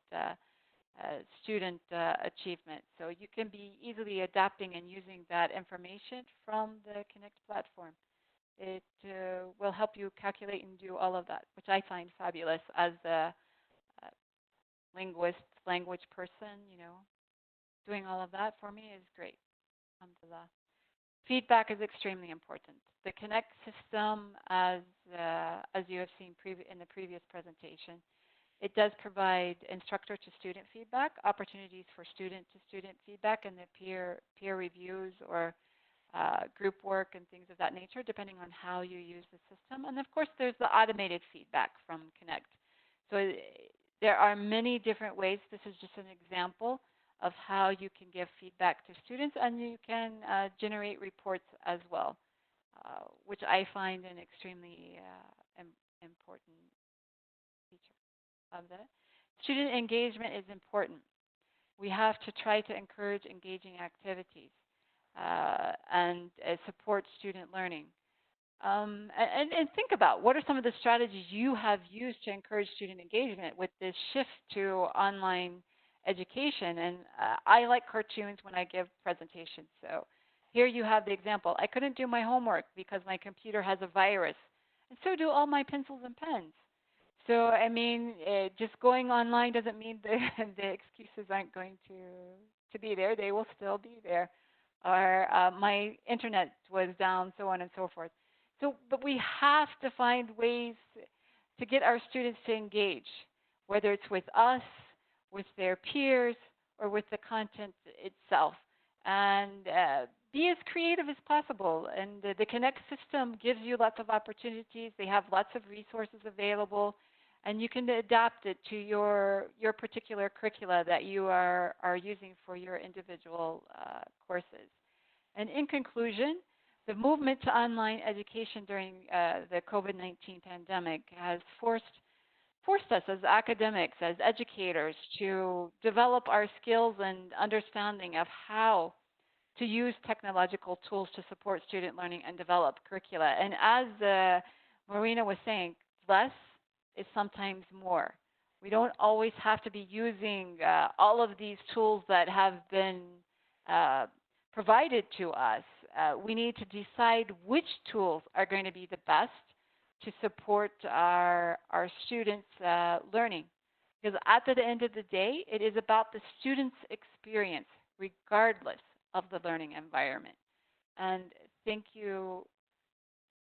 S4: student achievement. So you can be easily adapting and using that information from the Connect platform. It will help you calculate and do all of that, which I find fabulous as a linguist, language person. Doing all of that for me is great. Alhamdulillah. feedback is extremely important. The Connect system, as you have seen in the previous presentation, it does provide instructor to student feedback, opportunities for student to student feedback, and the peer reviews or group work and things of that nature, depending on how you use the system. And of course, there's the automated feedback from Connect. So there are many different ways. This is just an example of how you can give feedback to students, and you can generate reports as well, which I find an extremely important feature of that. Student engagement is important. We have to try to encourage engaging activities and support student learning. And think about what are some of the strategies you have used to encourage student engagement with this shift to online education. And I like cartoons when I give presentations. So here you have the example. I couldn't do my homework because my computer has a virus, and so do all my pencils and pens. So, I mean, just going online doesn't mean the excuses aren't going to be there. They will still be there. Or my internet was down, so on and so forth. So, but we have to find ways to get our students to engage, whether it's with us, with their peers, or with the content itself. And be as creative as possible. And the Connect system gives you lots of opportunities. They have lots of resources available, and you can adapt it to your particular curricula that you are using for your individual courses. And in conclusion, the movement to online education during the COVID-19 pandemic has forced us as academics, as educators, to develop our skills and understanding of how to use technological tools to support student learning and develop curricula. And as Marina was saying, less is sometimes more. We don't always have to be using all of these tools that have been provided to us. We need to decide which tools are going to be the best to support our students' learning. Because at the end of the day, it is about the student's experience, regardless of the learning environment. And thank you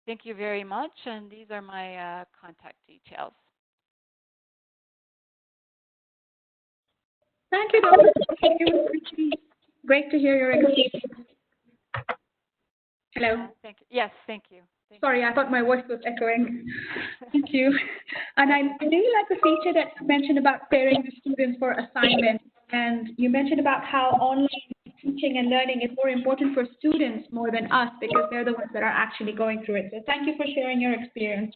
S4: very much. And these are my contact details.
S1: Thank you, Dr. It was really great to hear your experience. Hello.
S4: Thank you. Yes, thank you.
S1: Sorry, I thought my voice was echoing. Thank you. And I really like the feature that you mentioned about pairing the students for assignments. And you mentioned about how online teaching and learning is more important for students more than us because they're the ones that are actually going through it. So thank you for sharing your experience.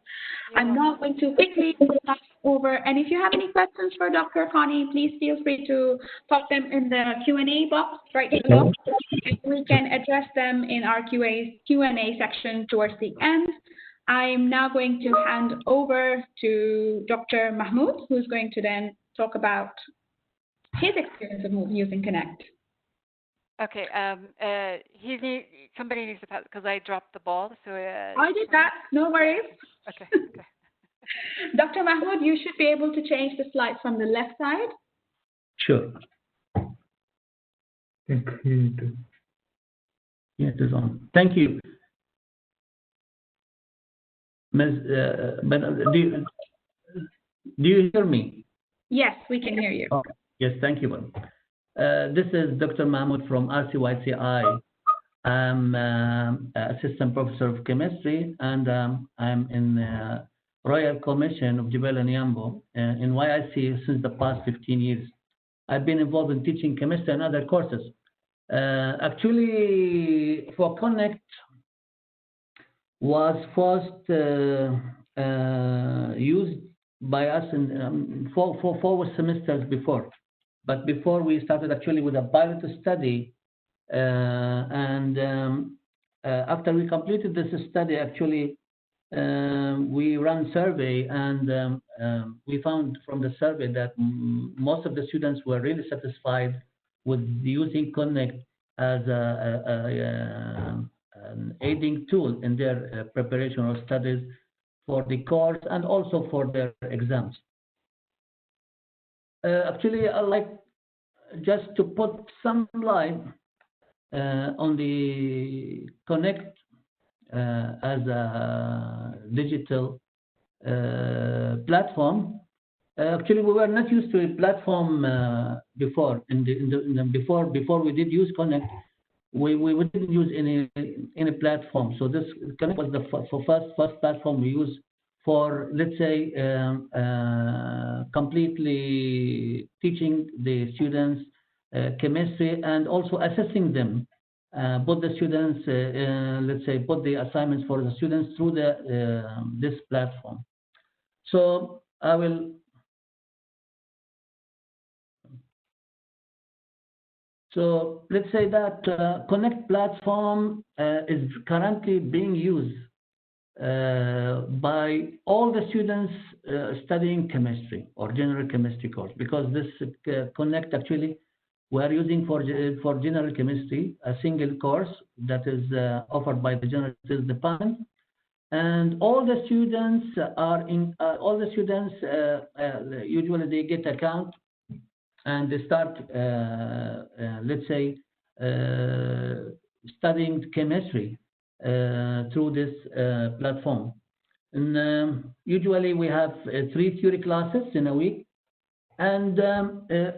S1: I'm now going to quickly pass over. And if you have any questions for Dr. Connie, please feel free to pop them in the Q&A box right below. We can address them in our Q&A section towards the end. I'm now going to hand over to Dr. Mahmoud, who's going to then talk about his experience of using Connect.
S4: Okay. Somebody needs to pass because I dropped the ball. So
S1: I did that. No worries.
S4: Okay.
S1: Dr. Mahmoud, you should be able to change the slides from the left side.
S5: Sure. Yeah, it is on. Thank you. Ms. Do you hear me?
S1: Yes, we can hear you.
S5: Oh, yes, thank you. This is Dr. Mahmoud from RCYCI. I'm Assistant Professor of Chemistry, and I'm in the Royal Commission of Jebel and Yambo in YIC since the past 15 years. I've been involved in teaching chemistry and other courses. Actually, for Connect was first used by us in four semesters before. But before we started actually with a pilot study, and after we completed this study, actually we ran survey, and we found from the survey that most of the students were really satisfied with using Connect as an aiding tool in their preparation or studies for the course and also for their exams. Actually, I like just to put some light on the Connect as a digital platform. Actually, we were not used to a platform before. Before we did use Connect, we didn't use any platform. So this Connect was the first platform we used for, let's say, completely teaching the students chemistry and also assessing them. Put the students, let's say, put the assignments for the students through this platform. So I will. So let's say that Connect platform is currently being used by all the students studying chemistry or general chemistry course, because this Connect actually we are using for general chemistry a single course that is offered by the general chemistry department, and all the students are in usually they get account and they start let's say studying chemistry through this platform. And usually we have 3 theory classes in a week, and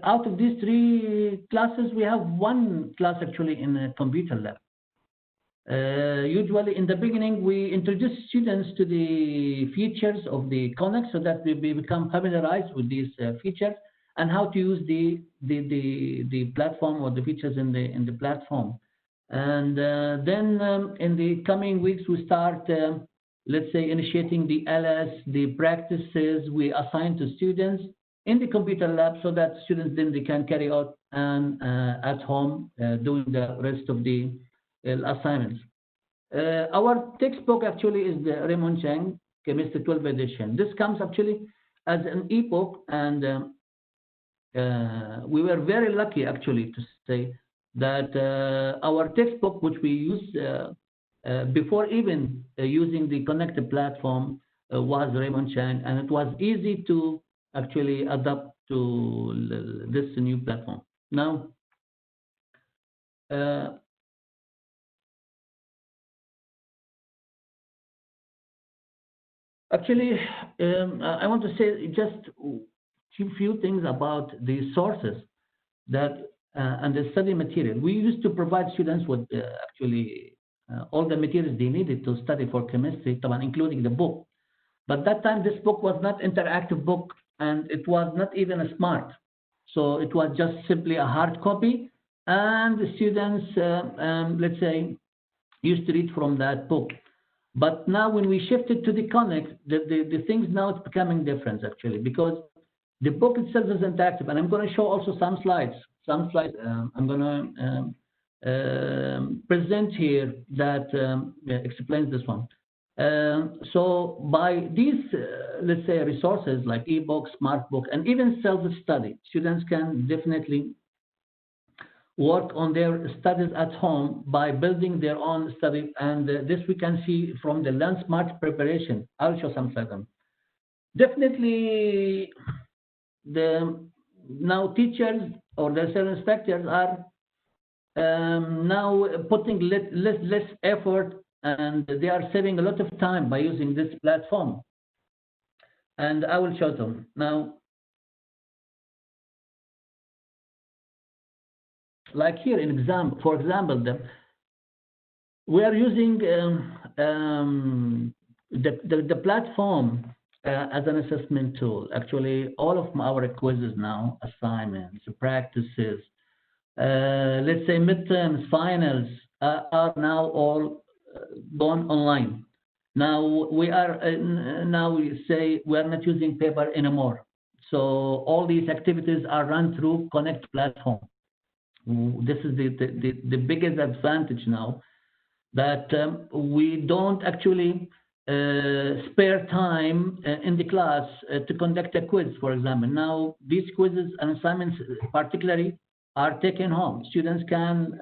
S5: out of these 3 classes we have 1 class actually in a computer lab. Usually in the beginning we introduce students to the features of the Connect so that we become familiarized with these features and how to use the platform or the features in the platform. And then in the coming weeks we start let's say initiating the LS, the practices we assign to students in the computer lab, so that students then they can carry out and at home doing the rest of the assignments. Our textbook actually is the Raymond Chang Chemistry 12 edition. This comes actually as an ebook, and we were very lucky actually to say that our textbook, which we used before even using the Connected platform, was Raymond Chang, and it was easy to actually adapt to this new platform. Now, actually, I want to say just a few things about the sources that and the study material. We used to provide students with actually all the materials they needed to study for chemistry, including the book. But that time, this book was not interactive book, and it was not even a smart. So it was just simply a hard copy, and the students, let's say, used to read from that book. But now when we shifted to the Connect, the things now it's becoming different actually, because the book itself is interactive, and I'm going to show also some slides. I'm going to present here that explains this one. So by these, let's say, resources like ebook, smart book, and even self-study, students can definitely work on their studies at home by building their own study. And this we can see from the Learn Smart preparation. I'll show some slides. Definitely, now teachers or the instructors are now putting less effort, and they are saving a lot of time by using this platform. And I will show them now. Like here in example, for example, we are using the platform as an assessment tool. Actually, all of our quizzes now, assignments, practices, let's say midterms, finals, are now all gone online. Now we are now we say we are not using paper anymore. So all these activities are run through Connect platform. This is the biggest advantage now, that we don't actually spare time in the class to conduct a quiz, for example. Now these quizzes and assignments particularly are taken home. Students can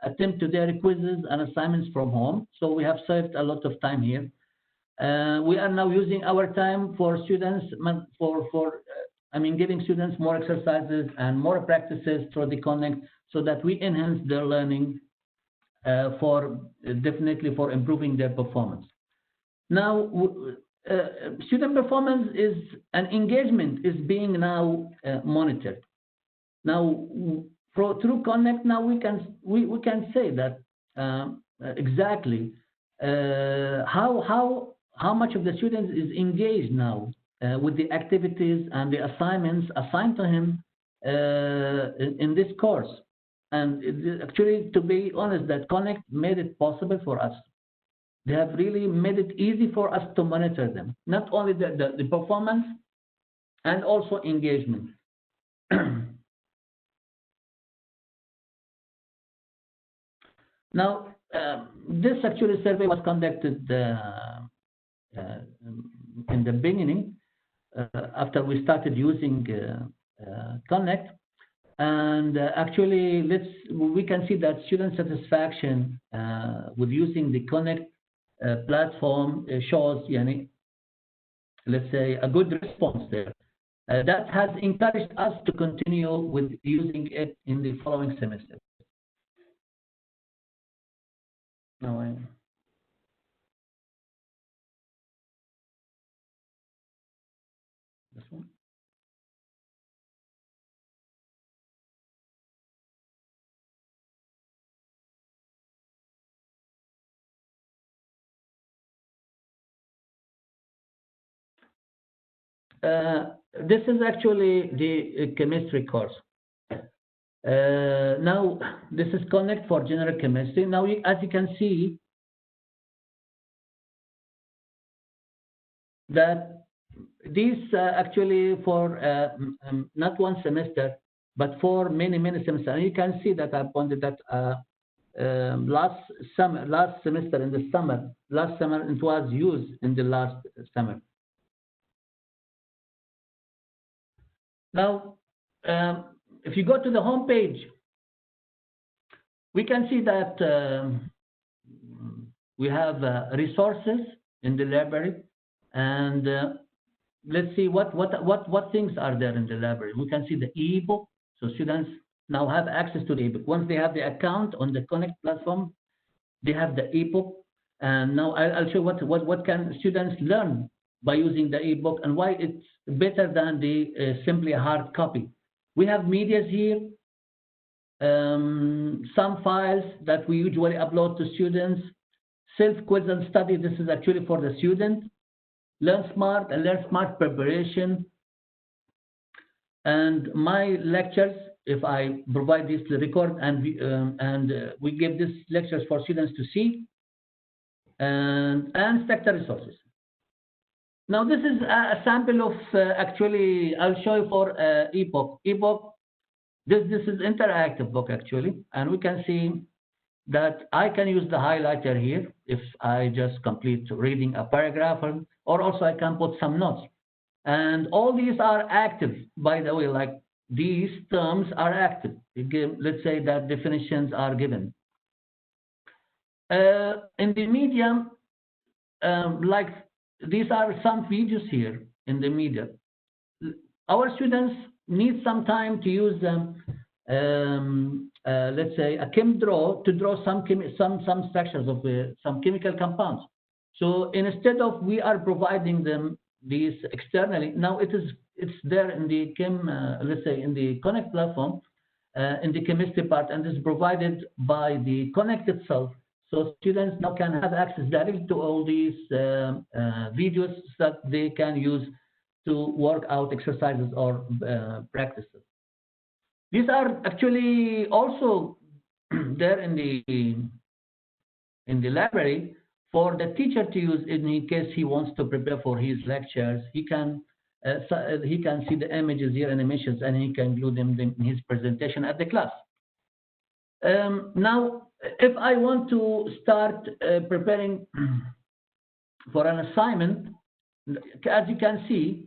S5: attempt to their quizzes and assignments from home. So we have saved a lot of time here. We are now using our time for students giving students more exercises and more practices through the Connect so that we enhance their learning definitely for improving their performance. Now, student performance and engagement is being now monitored. Now, through Connect, now we can say that exactly how much of the students is engaged now with the activities and the assignments assigned to him in this course. And actually, to be honest, that Connect made it possible for us. They have really made it easy for us to monitor them, not only the performance and also engagement. Now, this actually survey was conducted in the beginning after we started using Connect. And actually, we can see that student satisfaction with using the Connect platform shows, let's say, a good response there. That has encouraged us to continue with using it in the following semester. Now, this one. This is actually the chemistry course. Now, this is Connect for general chemistry. Now, as you can see, that these actually for not one semester, but for many semesters. And you can see that I pointed that last semester in the summer, it was used in the last summer. Now, if you go to the home page, we can see that we have resources in the library, and let's see what things are there in the library. We can see the ebook, so students now have access to the ebook. Once they have the account on the Connect platform, they have the ebook, and now I'll show what can students learn by using the ebook and why it's better than the simply hard copy. We have medias here, some files that we usually upload to students, self-quiz and study. This is actually for the student. Learn Smart and Learn Smart preparation. And my lectures, if I provide this record and we give these lectures for students to see, and Instructor Resources. Now this is a sample of actually, I'll show you for ebook. Ebook, this is interactive book actually, and we can see that I can use the highlighter here if I just complete reading a paragraph, or also I can put some notes. And all these are active, by the way, like these terms are active. Let's say that definitions are given. In the media, like these are some videos here in the media. Our students need some time to use them. Let's say a ChemDraw to draw some structures of some chemical compounds. So instead of we are providing them these externally, now it's there in the let's say in the Connect platform, in the chemistry part, and is provided by the Connect itself. So students now can have access directly to all these videos that they can use to work out exercises or practices. These are actually also there in the library for the teacher to use in case he wants to prepare for his lectures. He can see the images here, animations, and he can glue them in his presentation at the class. Now, if I want to start preparing for an assignment, as you can see,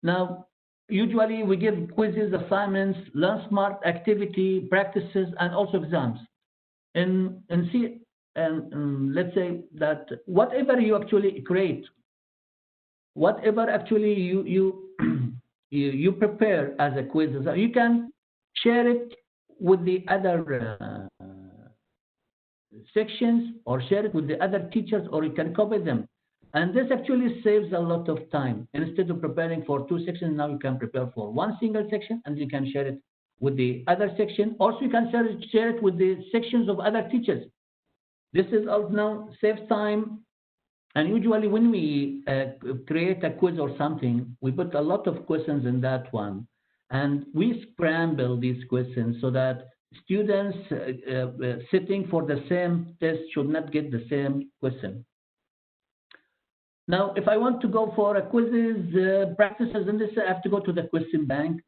S5: now usually we give quizzes, assignments, Learn Smart, activity, practices, and also exams. And let's say that whatever you actually create, whatever actually you you prepare as a quiz, you can share it with the other sections, or share it with the other teachers, or you can copy them. And this actually saves a lot of time. Instead of preparing for 2 sections, now you can prepare for 1 single section, and you can share it with the other section. Also, you can share it with the sections of other teachers. This is also now saves time. And usually when we create a quiz or something, we put a lot of questions in that one. And we scramble these questions so that students sitting for the same test should not get the same question. Now, if I want to go for a quizzes, practices in this, I have to go to the question bank.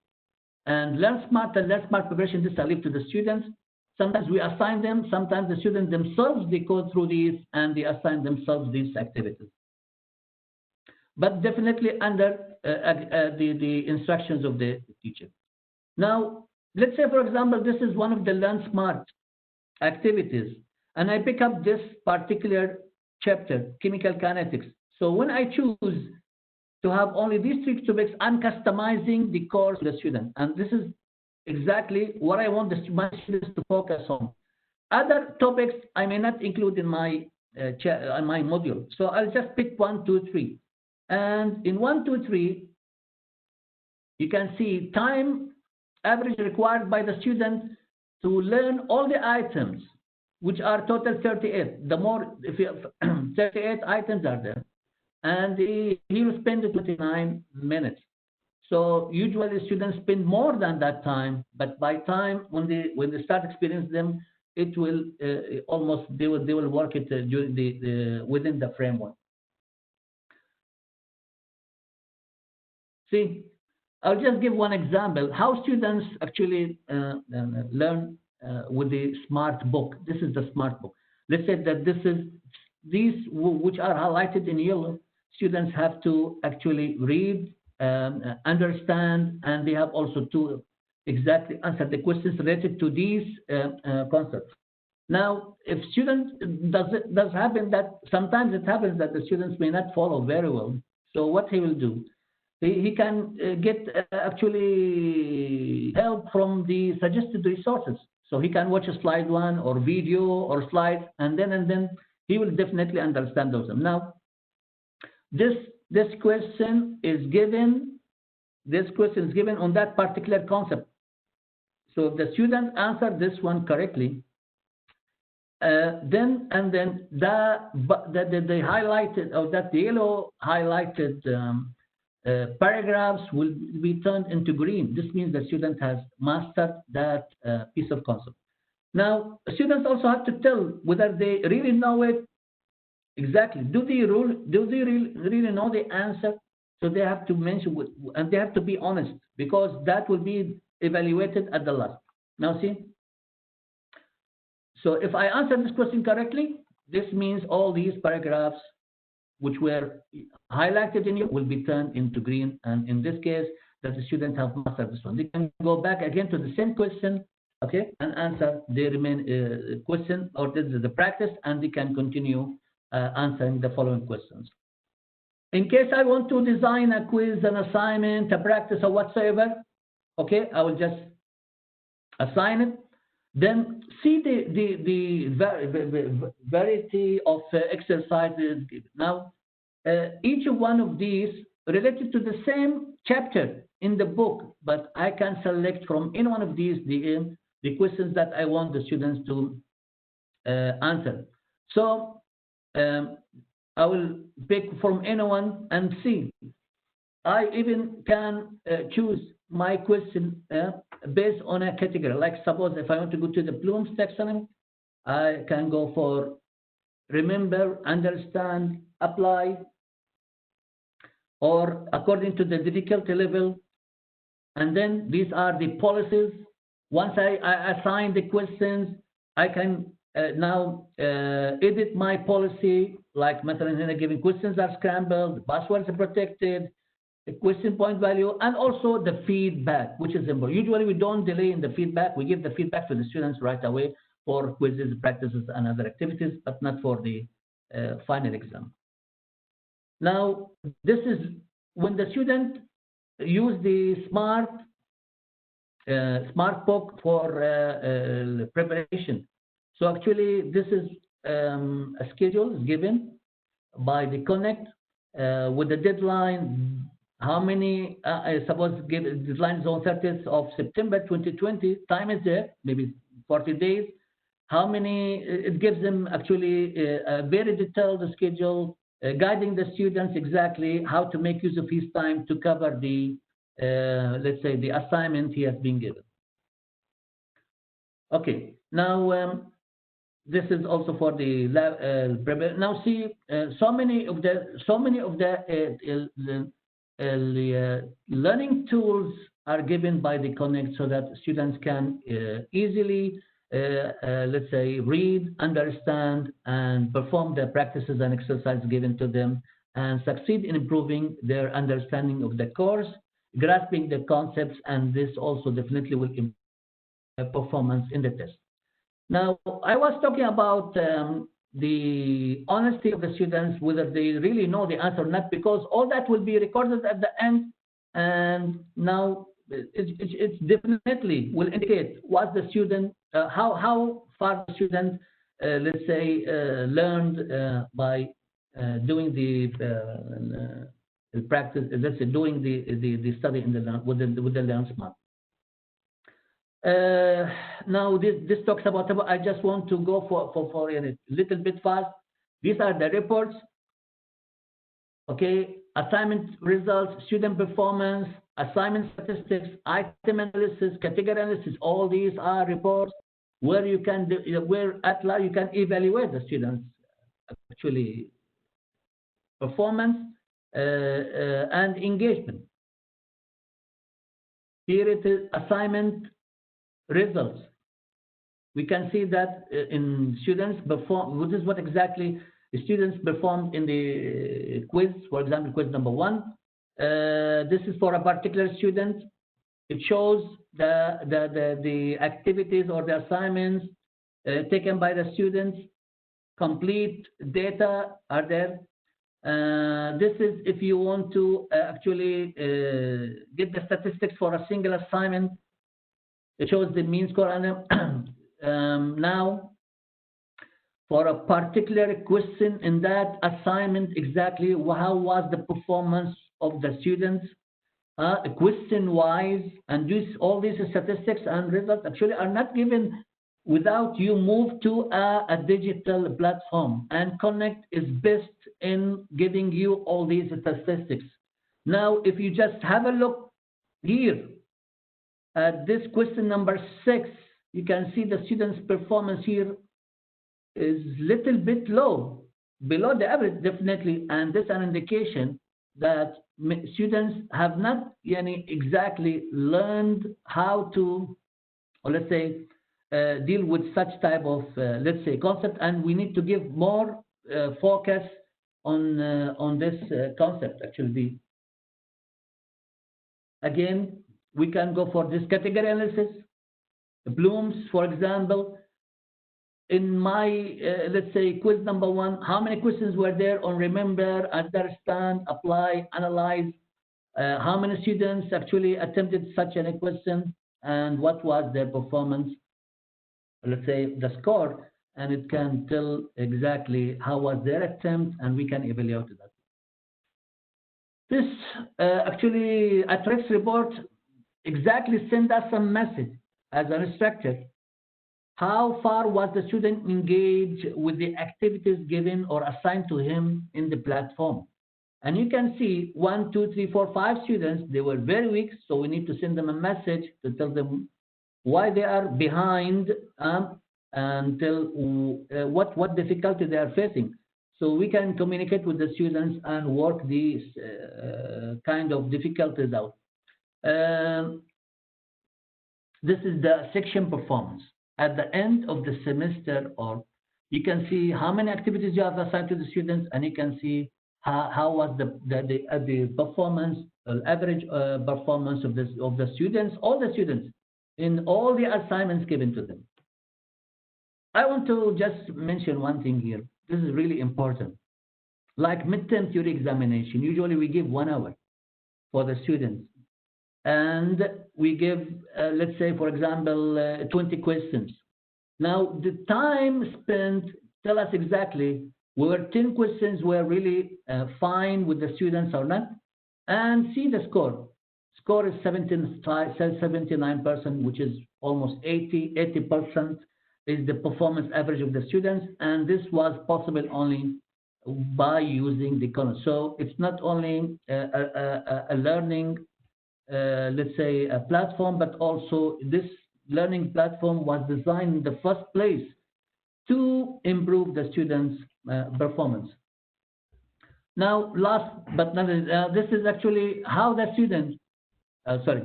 S5: And Learn Smart and Learn Smart preparation, this I leave to the students. Sometimes we assign them, sometimes the students themselves, they go through these and they assign themselves these activities. But definitely under the instructions of the teacher. Now, let's say, for example, this is one of the Learn Smart activities, and I pick up this particular chapter, chemical kinetics. So when I choose to have only these 3 topics, I'm customizing the course to the student. And this is exactly what I want my students to focus on. Other topics I may not include in my module. So I'll just pick 1, 2, 3. And in 1, 2, 3, you can see time average required by the student to learn all the items, which are total 38. The more, if you have 38 items are there, and he will spend 29 minutes. So usually students spend more than that time, but by time when they start experiencing them, it will almost they will work it during within the framework. See, I'll just give one example how students actually learn with the smart book. This is the smart book. Let's say that these which are highlighted in yellow. Students have to actually read, understand, and they have also to exactly answer the questions related to these concepts. Now, if students does happen that sometimes it happens that the students may not follow very well. So what he will do, he can get actually help from the suggested resources. So he can watch a slide 1 or video or slide, and then he will definitely understand those. Now, this question is given. This question is given on that particular concept. So if the students answer this one correctly, then the highlighted or that the yellow highlighted paragraphs will be turned into green. This means the student has mastered that piece of concept. Now, students also have to tell whether they really know it. Exactly. Do they really know the answer? So they have to mention, and they have to be honest, because that will be evaluated at the last. Now see? So if I answer this question correctly, this means all these paragraphs which were highlighted in you will be turned into green. And in this case, that the students have mastered this one. They can go back again to the same question, okay, and answer the remaining question, or the practice, and they can continue answering the following questions. In case I want to design a quiz, an assignment, a practice, or whatsoever, okay, I will just assign it. Then see the variety of exercises. Now, each one of these related to the same chapter in the book, but I can select from any one of these the questions that I want the students to answer. So I will pick from anyone and see. I even can choose my question based on a category. Like suppose if I want to go to the Bloom's taxonomy, I can go for remember, understand, apply, or according to the difficulty level. And then these are the policies. Once I assign the questions, I can now edit my policy, like مثلا هنا given questions are scrambled, passwords are protected, the question point value, and also the feedback, which is important. Usually we don't delay in the feedback. We give the feedback to the students right away for quizzes, practices, and other activities, but not for the final exam. Now, this is when the student use the smart book for preparation. So actually, this is a schedule given by the Connect with the deadline. How many? I suppose give deadline is on 30th of September 2020. Time is there, maybe 40 days. How many? It gives them actually a very detailed schedule, guiding the students exactly how to make use of his time to cover the, let's say, the assignment he has been given. Okay, now this is also for the lab. Now see, so many of the learning tools are given by the Connect so that students can easily, let's say, read, understand, and perform the practices and exercises given to them, and succeed in improving their understanding of the course, grasping the concepts, and this also definitely will improve performance in the test. Now, I was talking about the honesty of the students, whether they really know the answer or not, because all that will be recorded at the end, and now it definitely will indicate what the student, how far the student, let's say, learned by doing the practice, let's say, doing the study in the with the Learn Smart. Now this talks about, I just want to go for a little bit fast. These are the reports. Okay, assignment results, student performance, assignment statistics, item analysis, category analysis. All these are reports where you can where at large you can evaluate the students' actually performance and engagement. Here it is, assignment results. We can see that in students perform, this is what exactly the students performed in the quiz. For example, quiz number 1. This is for a particular student. It shows the activities or the assignments taken by the students. Complete data are there. This is if you want to actually get the statistics for a single assignment. It shows the mean score. And now, for a particular question in that assignment, exactly how was the performance of the students, question-wise, and all these statistics and results actually are not given without you move to a digital platform. And Connect is best in giving you all these statistics. Now, if you just have a look here, this question number 6, you can see the students' performance here is little bit low, below the average definitely, and this is an indication that students have not exactly learned how to, or let's say, deal with such type of, let's say, concept, and we need to give more focus on this concept actually. Again, we can go for this category analysis. Bloom's, for example, in my, let's say, quiz number 1, how many questions were there on remember, understand, apply, analyze? How many students actually attempted such a question, and what was their performance? Let's say the score, and it can tell exactly how was their attempt, and we can evaluate that. This actually, a TREX report exactly send us a message as an instructor. How far was the student engaged with the activities given or assigned to him in the platform? And you can see 1, 2, 3, 4, 5 students, they were very weak, so we need to send them a message to tell them why they are behind and tell what difficulty they are facing. So we can communicate with the students and work these kind of difficulties out. This is the section performance. At the end of the semester, or you can see how many activities you have assigned to the students, and you can see how was the performance, average performance of the students, all the students, in all the assignments given to them. I want to just mention one thing here. This is really important. Like midterm theory examination, usually we give 1 hour for the students. and we give, let's say, for example, 20 questions. Now, the time spent, tell us exactly whether 10 questions were really fine with the students or not, and see the score. Score is 79%, which is almost 80% is the performance average of the students, and this was possible only by using the Kano. So it's not only a learning, let's say, a platform, but also this learning platform was designed in the first place to improve the students' performance. Now, last but not least, this is actually how the students, sorry,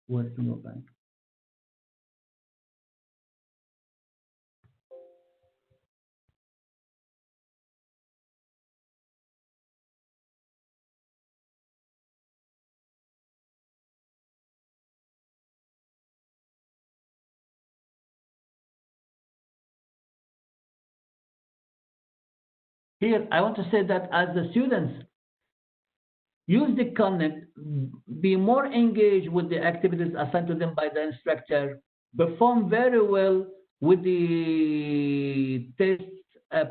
S5: where to go back? Here, I want to say that as the students use the Connect, be more engaged with the activities assigned to them by the instructor, perform very well with the tests,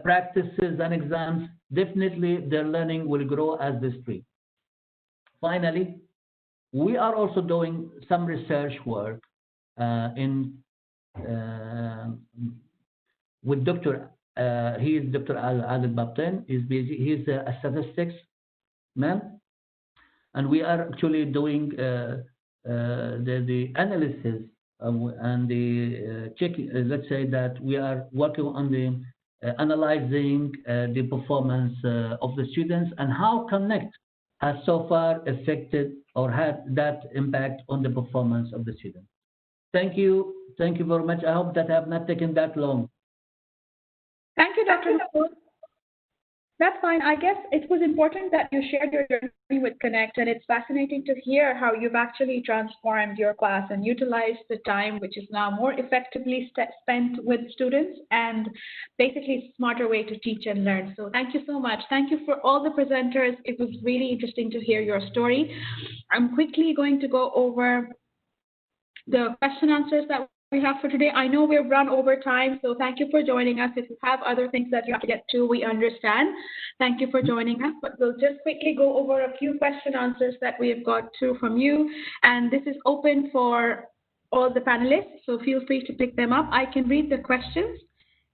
S5: practices, and exams, definitely their learning will grow as they speak. Finally, we are also doing some research work in with Dr. He is Dr. Adel Babten. He's a statistics man, and we are actually doing the analysis and the check. Let's say that we are working on the analyzing the performance of the students and how Connect has so far affected or had that impact on the performance of the students. Thank you very much. I hope that I have not taken that long.
S1: Thank you, Dr. Mahmood. That's fine. I guess it was important that you shared your journey with Connect, and it's fascinating to hear how you've actually transformed your class and utilized the time, which is now more effectively spent with students, and basically smarter way to teach and learn. So thank you so much. Thank you for all the presenters. It was really interesting to hear your story. I'm quickly going to go over the question answers that we have for today. I know we've run over time, so thank you for joining us. If you have other things that you have to get to, we understand. Thank you for joining us, but we'll just quickly go over a few question answers that we have got through from you. And this is open for all the panelists, so feel free to pick them up. I can read the questions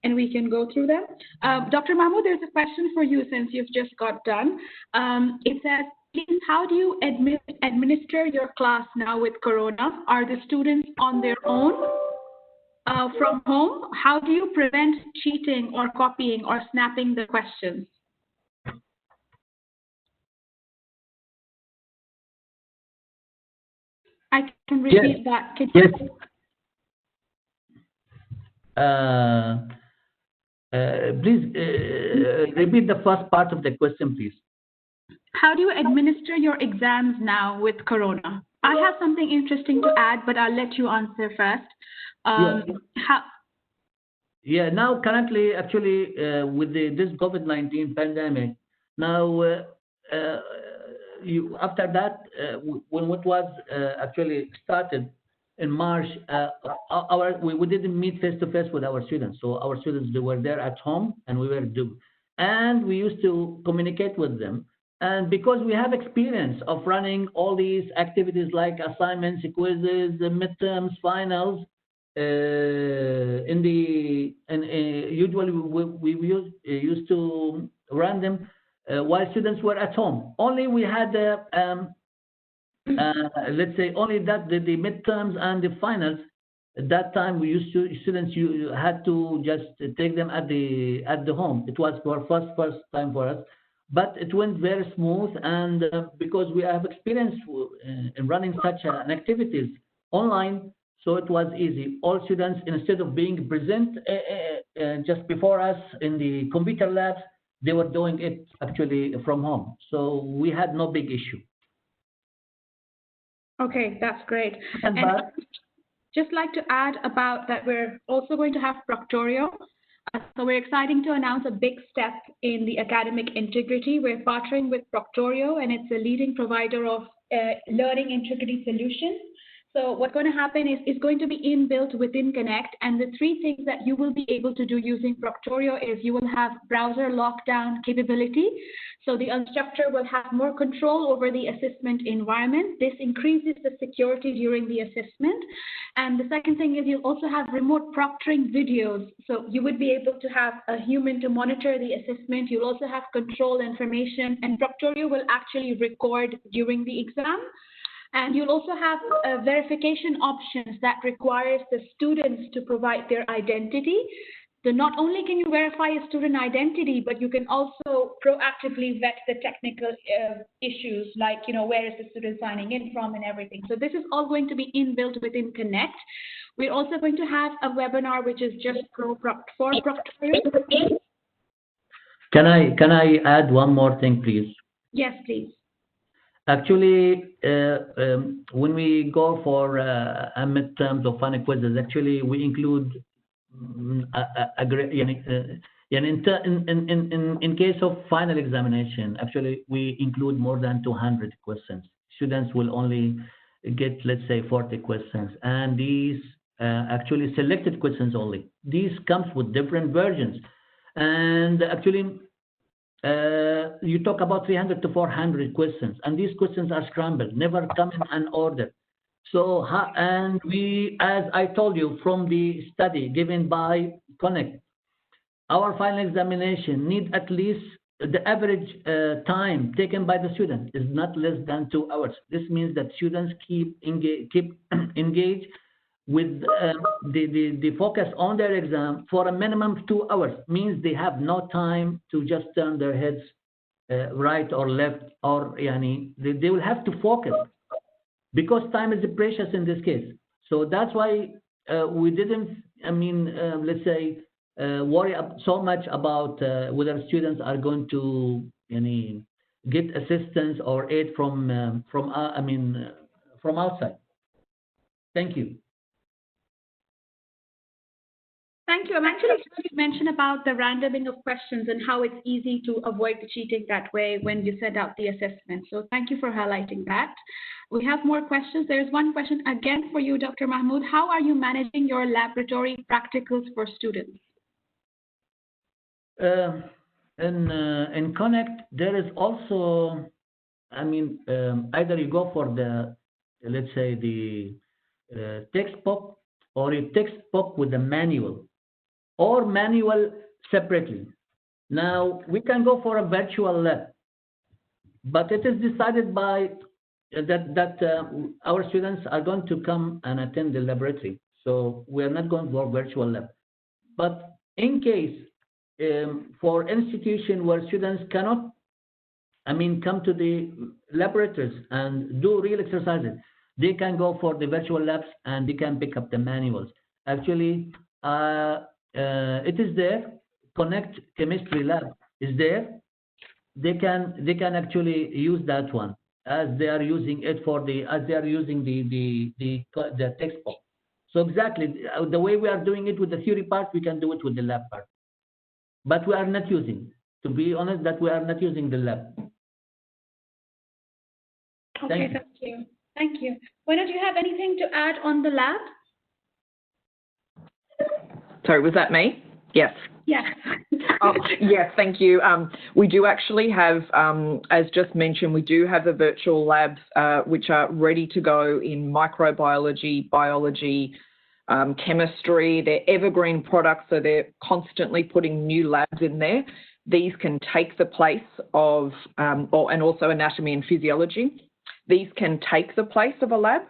S1: and we can go through them. Dr. Mahmood, there's a question for you since you've just got done. It says, please, how do you administer your class now with Corona? Are the students on their own from home? How do you prevent cheating or copying or snapping the questions? I can repeat that. Can you?
S5: Please repeat the first part of the question, please.
S1: How do you administer your exams now with Corona? I have something interesting to add, but I'll let you answer first.
S5: Now currently, actually, with this COVID-19 pandemic, now after that, when it was actually started in March, we didn't meet face to face with our students. So our students, they were there at home, and we used to communicate with them. And because we have experience of running all these activities like assignments, quizzes, midterms, finals, usually we used to run them while students were at home. Only we had let's say only that the midterms and the finals. At that time, you had to just take them at the home. It was for first time for us. But it went very smooth, and because we have experience in running such an activities online, so it was easy. All students, instead of being present just before us in the computer labs, they were doing it actually from home. So we had no big issue.
S1: Okay, that's great. And just like to add about that, we're also going to have Proctorio. So we're excited to announce a big step in the academic integrity. We're partnering with Proctorio, and it's a leading provider of learning integrity solutions. So what's going to happen is it's going to be inbuilt within Connect, and the three things that you will be able to do using Proctorio is you will have browser lockdown capability. So the instructor will have more control over the assessment environment. This increases the security during the assessment. And the second thing is you'll also have remote proctoring videos. So you would be able to have a human to monitor the assessment. You'll also have control information, and Proctorio will actually record during the exam. And you'll also have verification options that requires the students to provide their identity. So not only can you verify a student identity, but you can also proactively vet the technical issues, like, where is the student signing in from and everything. So this is all going to be inbuilt within Connect. We're also going to have a webinar which is just for Proctorio.
S5: Can I add one more thing, please?
S1: Yes, please.
S5: Actually, when we go for midterms or final quizzes, actually we include in case of final examination, actually we include more than 200 questions. Students will only get, let's say, 40 questions, and these actually selected questions only. These comes with different versions, and actually. You talk about 300 to 400 questions, and these questions are scrambled, never come in an order. So, and we, as I told you from the study given by Connect, our final examination need at least the average time taken by the student is not less than 2 hours. This means that students keep engaged with the focus on their exam for a minimum of 2 hours. Means they have no time to just turn their heads right or left, or they will have to focus, because time is precious in this case. So that's why we didn't, let's say, worry so much about whether students are going to get assistance or aid from outside. Thank you.
S1: Thank you. I'm actually glad you mentioned about the randoming of questions and how it's easy to avoid the cheating that way when you send out the assessment. So thank you for highlighting that. We have more questions. There's one question again for you, Dr. Mahmoud. How are you managing your laboratory practicals for students?
S5: In Connect, there is also, either you go for the, let's say, the textbook, or a textbook with a manual, or manual separately. Now, we can go for a virtual lab, but it is decided by that our students are going to come and attend the laboratory. So we are not going for virtual lab. But in case for institution where students cannot, come to the laboratories and do real exercises, they can go for the virtual labs and they can pick up the manuals. Actually, it is there. Connect Chemistry Lab is there. They can actually use that one, as they are using it for the textbook. So exactly the way we are doing it with the theory part, we can do it with the lab part. But we are not using, to be honest, that we are not using the lab.
S1: Okay, thank you. Thank you. Why don't you have anything to add on the lab?
S3: Sorry, was that me? Yes.
S1: Yes.
S3: Yes, thank you. We do actually have, as just mentioned, we do have the virtual labs which are ready to go in microbiology, biology, chemistry. They're evergreen products, so they're constantly putting new labs in there. These can take the place of, and also anatomy and physiology. These can take the place of a lab,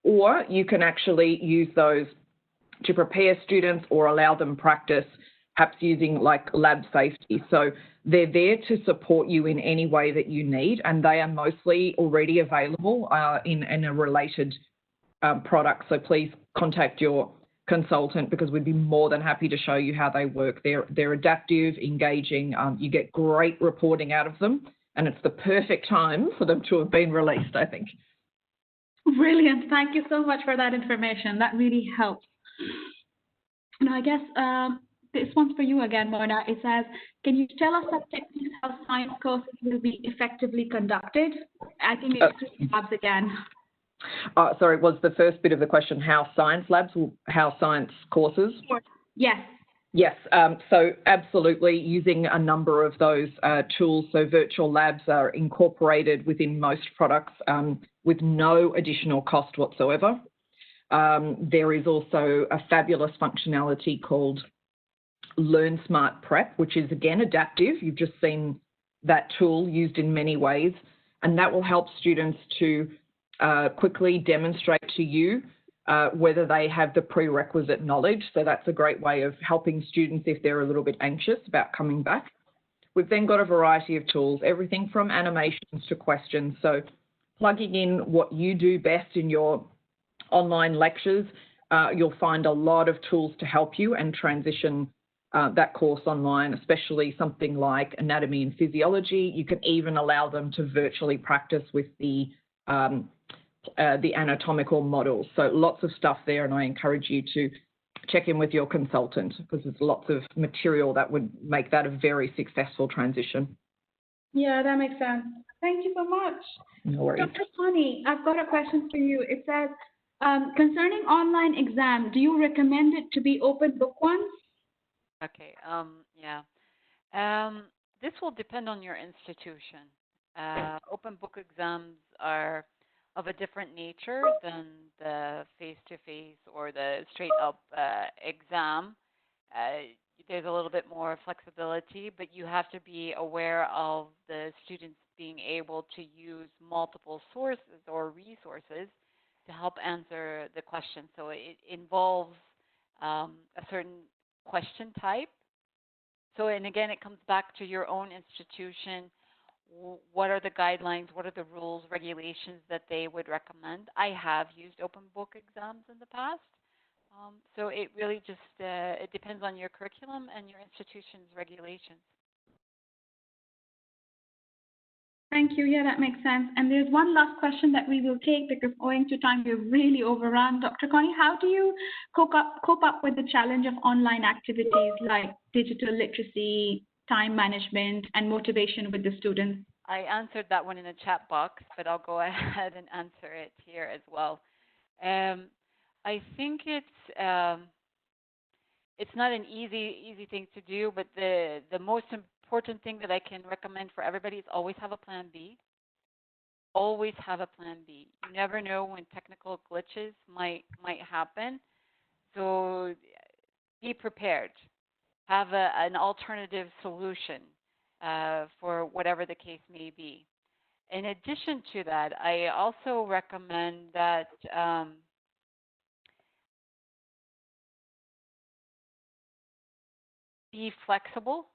S3: or you can actually use those to prepare students or allow them practice, perhaps using like lab safety. So they're there to support you in any way that you need, and they are mostly already available in a related product. So please contact your consultant, because we'd be more than happy to show you how they work. They're adaptive, engaging. You get great reporting out of them, and it's the perfect time for them to have been released, I think.
S1: Brilliant. Thank you so much for that information. That really helps. And I guess this one's for you again, Mona. It says, can you tell us some techniques how science courses will be effectively conducted? I think it's 3 labs again.
S3: Sorry, was the first bit of the question how science courses?
S1: Yes.
S3: Yes, so absolutely using a number of those tools. So virtual labs are incorporated within most products with no additional cost whatsoever. There is also a fabulous functionality called Learn Smart Prep, which is again adaptive. You've just seen that tool used in many ways, and that will help students to quickly demonstrate to you whether they have the prerequisite knowledge. So that's a great way of helping students if they're a little bit anxious about coming back. We've then got a variety of tools, everything from animations to questions. So plugging in what you do best in your online lectures, you'll find a lot of tools to help you and transition that course online, especially something like anatomy and physiology. You can even allow them to virtually practice with the anatomical models. So lots of stuff there, and I encourage you to check in with your consultant because there's lots of material that would make that a very successful transition.
S1: Yeah, that makes sense. Thank you so much.
S3: No worries.
S1: Dr. Connie, I've got a question for you. It says, concerning online exam, do you recommend it to be open book ones?
S4: Okay, this will depend on your institution. Open book exams are of a different nature than the face-to-face or the straight-up exam. There's a little bit more flexibility, but you have to be aware of the students being able to use multiple sources or resources to help answer the question. So it involves a certain question type. So, and again, it comes back to your own institution. What are the guidelines? What are the rules, regulations that they would recommend? I have used open book exams in the past. So it really just, it depends on your curriculum and your institution's regulations.
S1: Thank you. Yeah, that makes sense. And there's one last question that we will take because owing to time, we've really overrun. Dr. Connie, how do you cope up with the challenge of online activities like digital literacy, time management, and motivation with the students?
S4: I answered that one in the chat box, but I'll go ahead and answer it here as well. I think it's not an easy thing to do, but the most important thing that I can recommend for everybody is always have a plan B. Always have a plan B. You never know when technical glitches might happen, so be prepared. Have an alternative solution for whatever the case may be. In addition to that, I also recommend that be flexible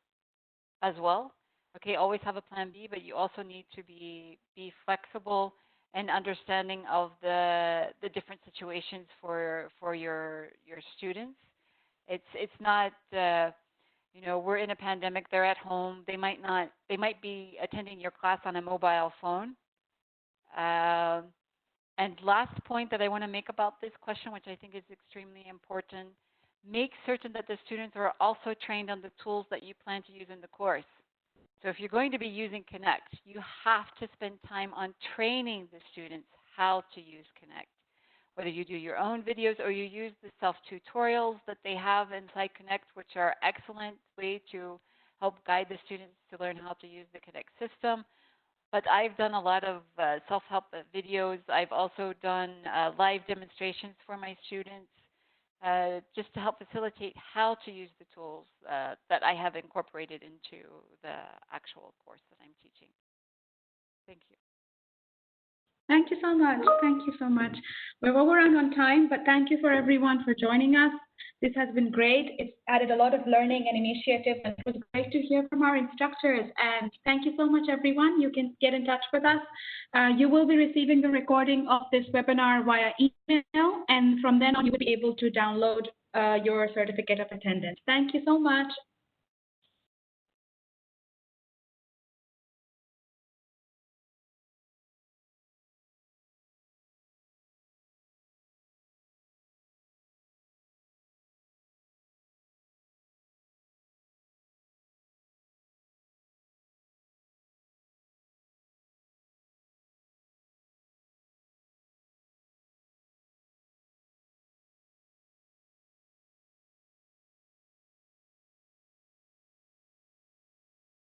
S4: as well. Okay, always have a plan B, but you also need to be flexible and understanding of the different situations for your students. It's not you know, we're in a pandemic, they're at home, they might be attending your class on a mobile phone. And last point that I want to make about this question, which I think is extremely important, make certain that the students are also trained on the tools that you plan to use in the course. So if you're going to be using Connect, you have to spend time on training the students how to use Connect. Whether you do your own videos or you use the self-tutorials that they have inside Connect, which are an excellent way to help guide the students to learn how to use the Connect system. But I've done a lot of self-help videos. I've also done live demonstrations for my students just to help facilitate how to use the tools that I have incorporated into the actual course that I'm teaching. Thank you.
S1: Thank you so much. Thank you so much. We're overrun on time, but thank you for everyone for joining us. This has been great. It's added a lot of learning and initiative, and it was great to hear from our instructors. And thank you so much, everyone. You can get in touch with us. You will be receiving the recording of this webinar via email, and from then on, you will be able to download your certificate of attendance. Thank you so much.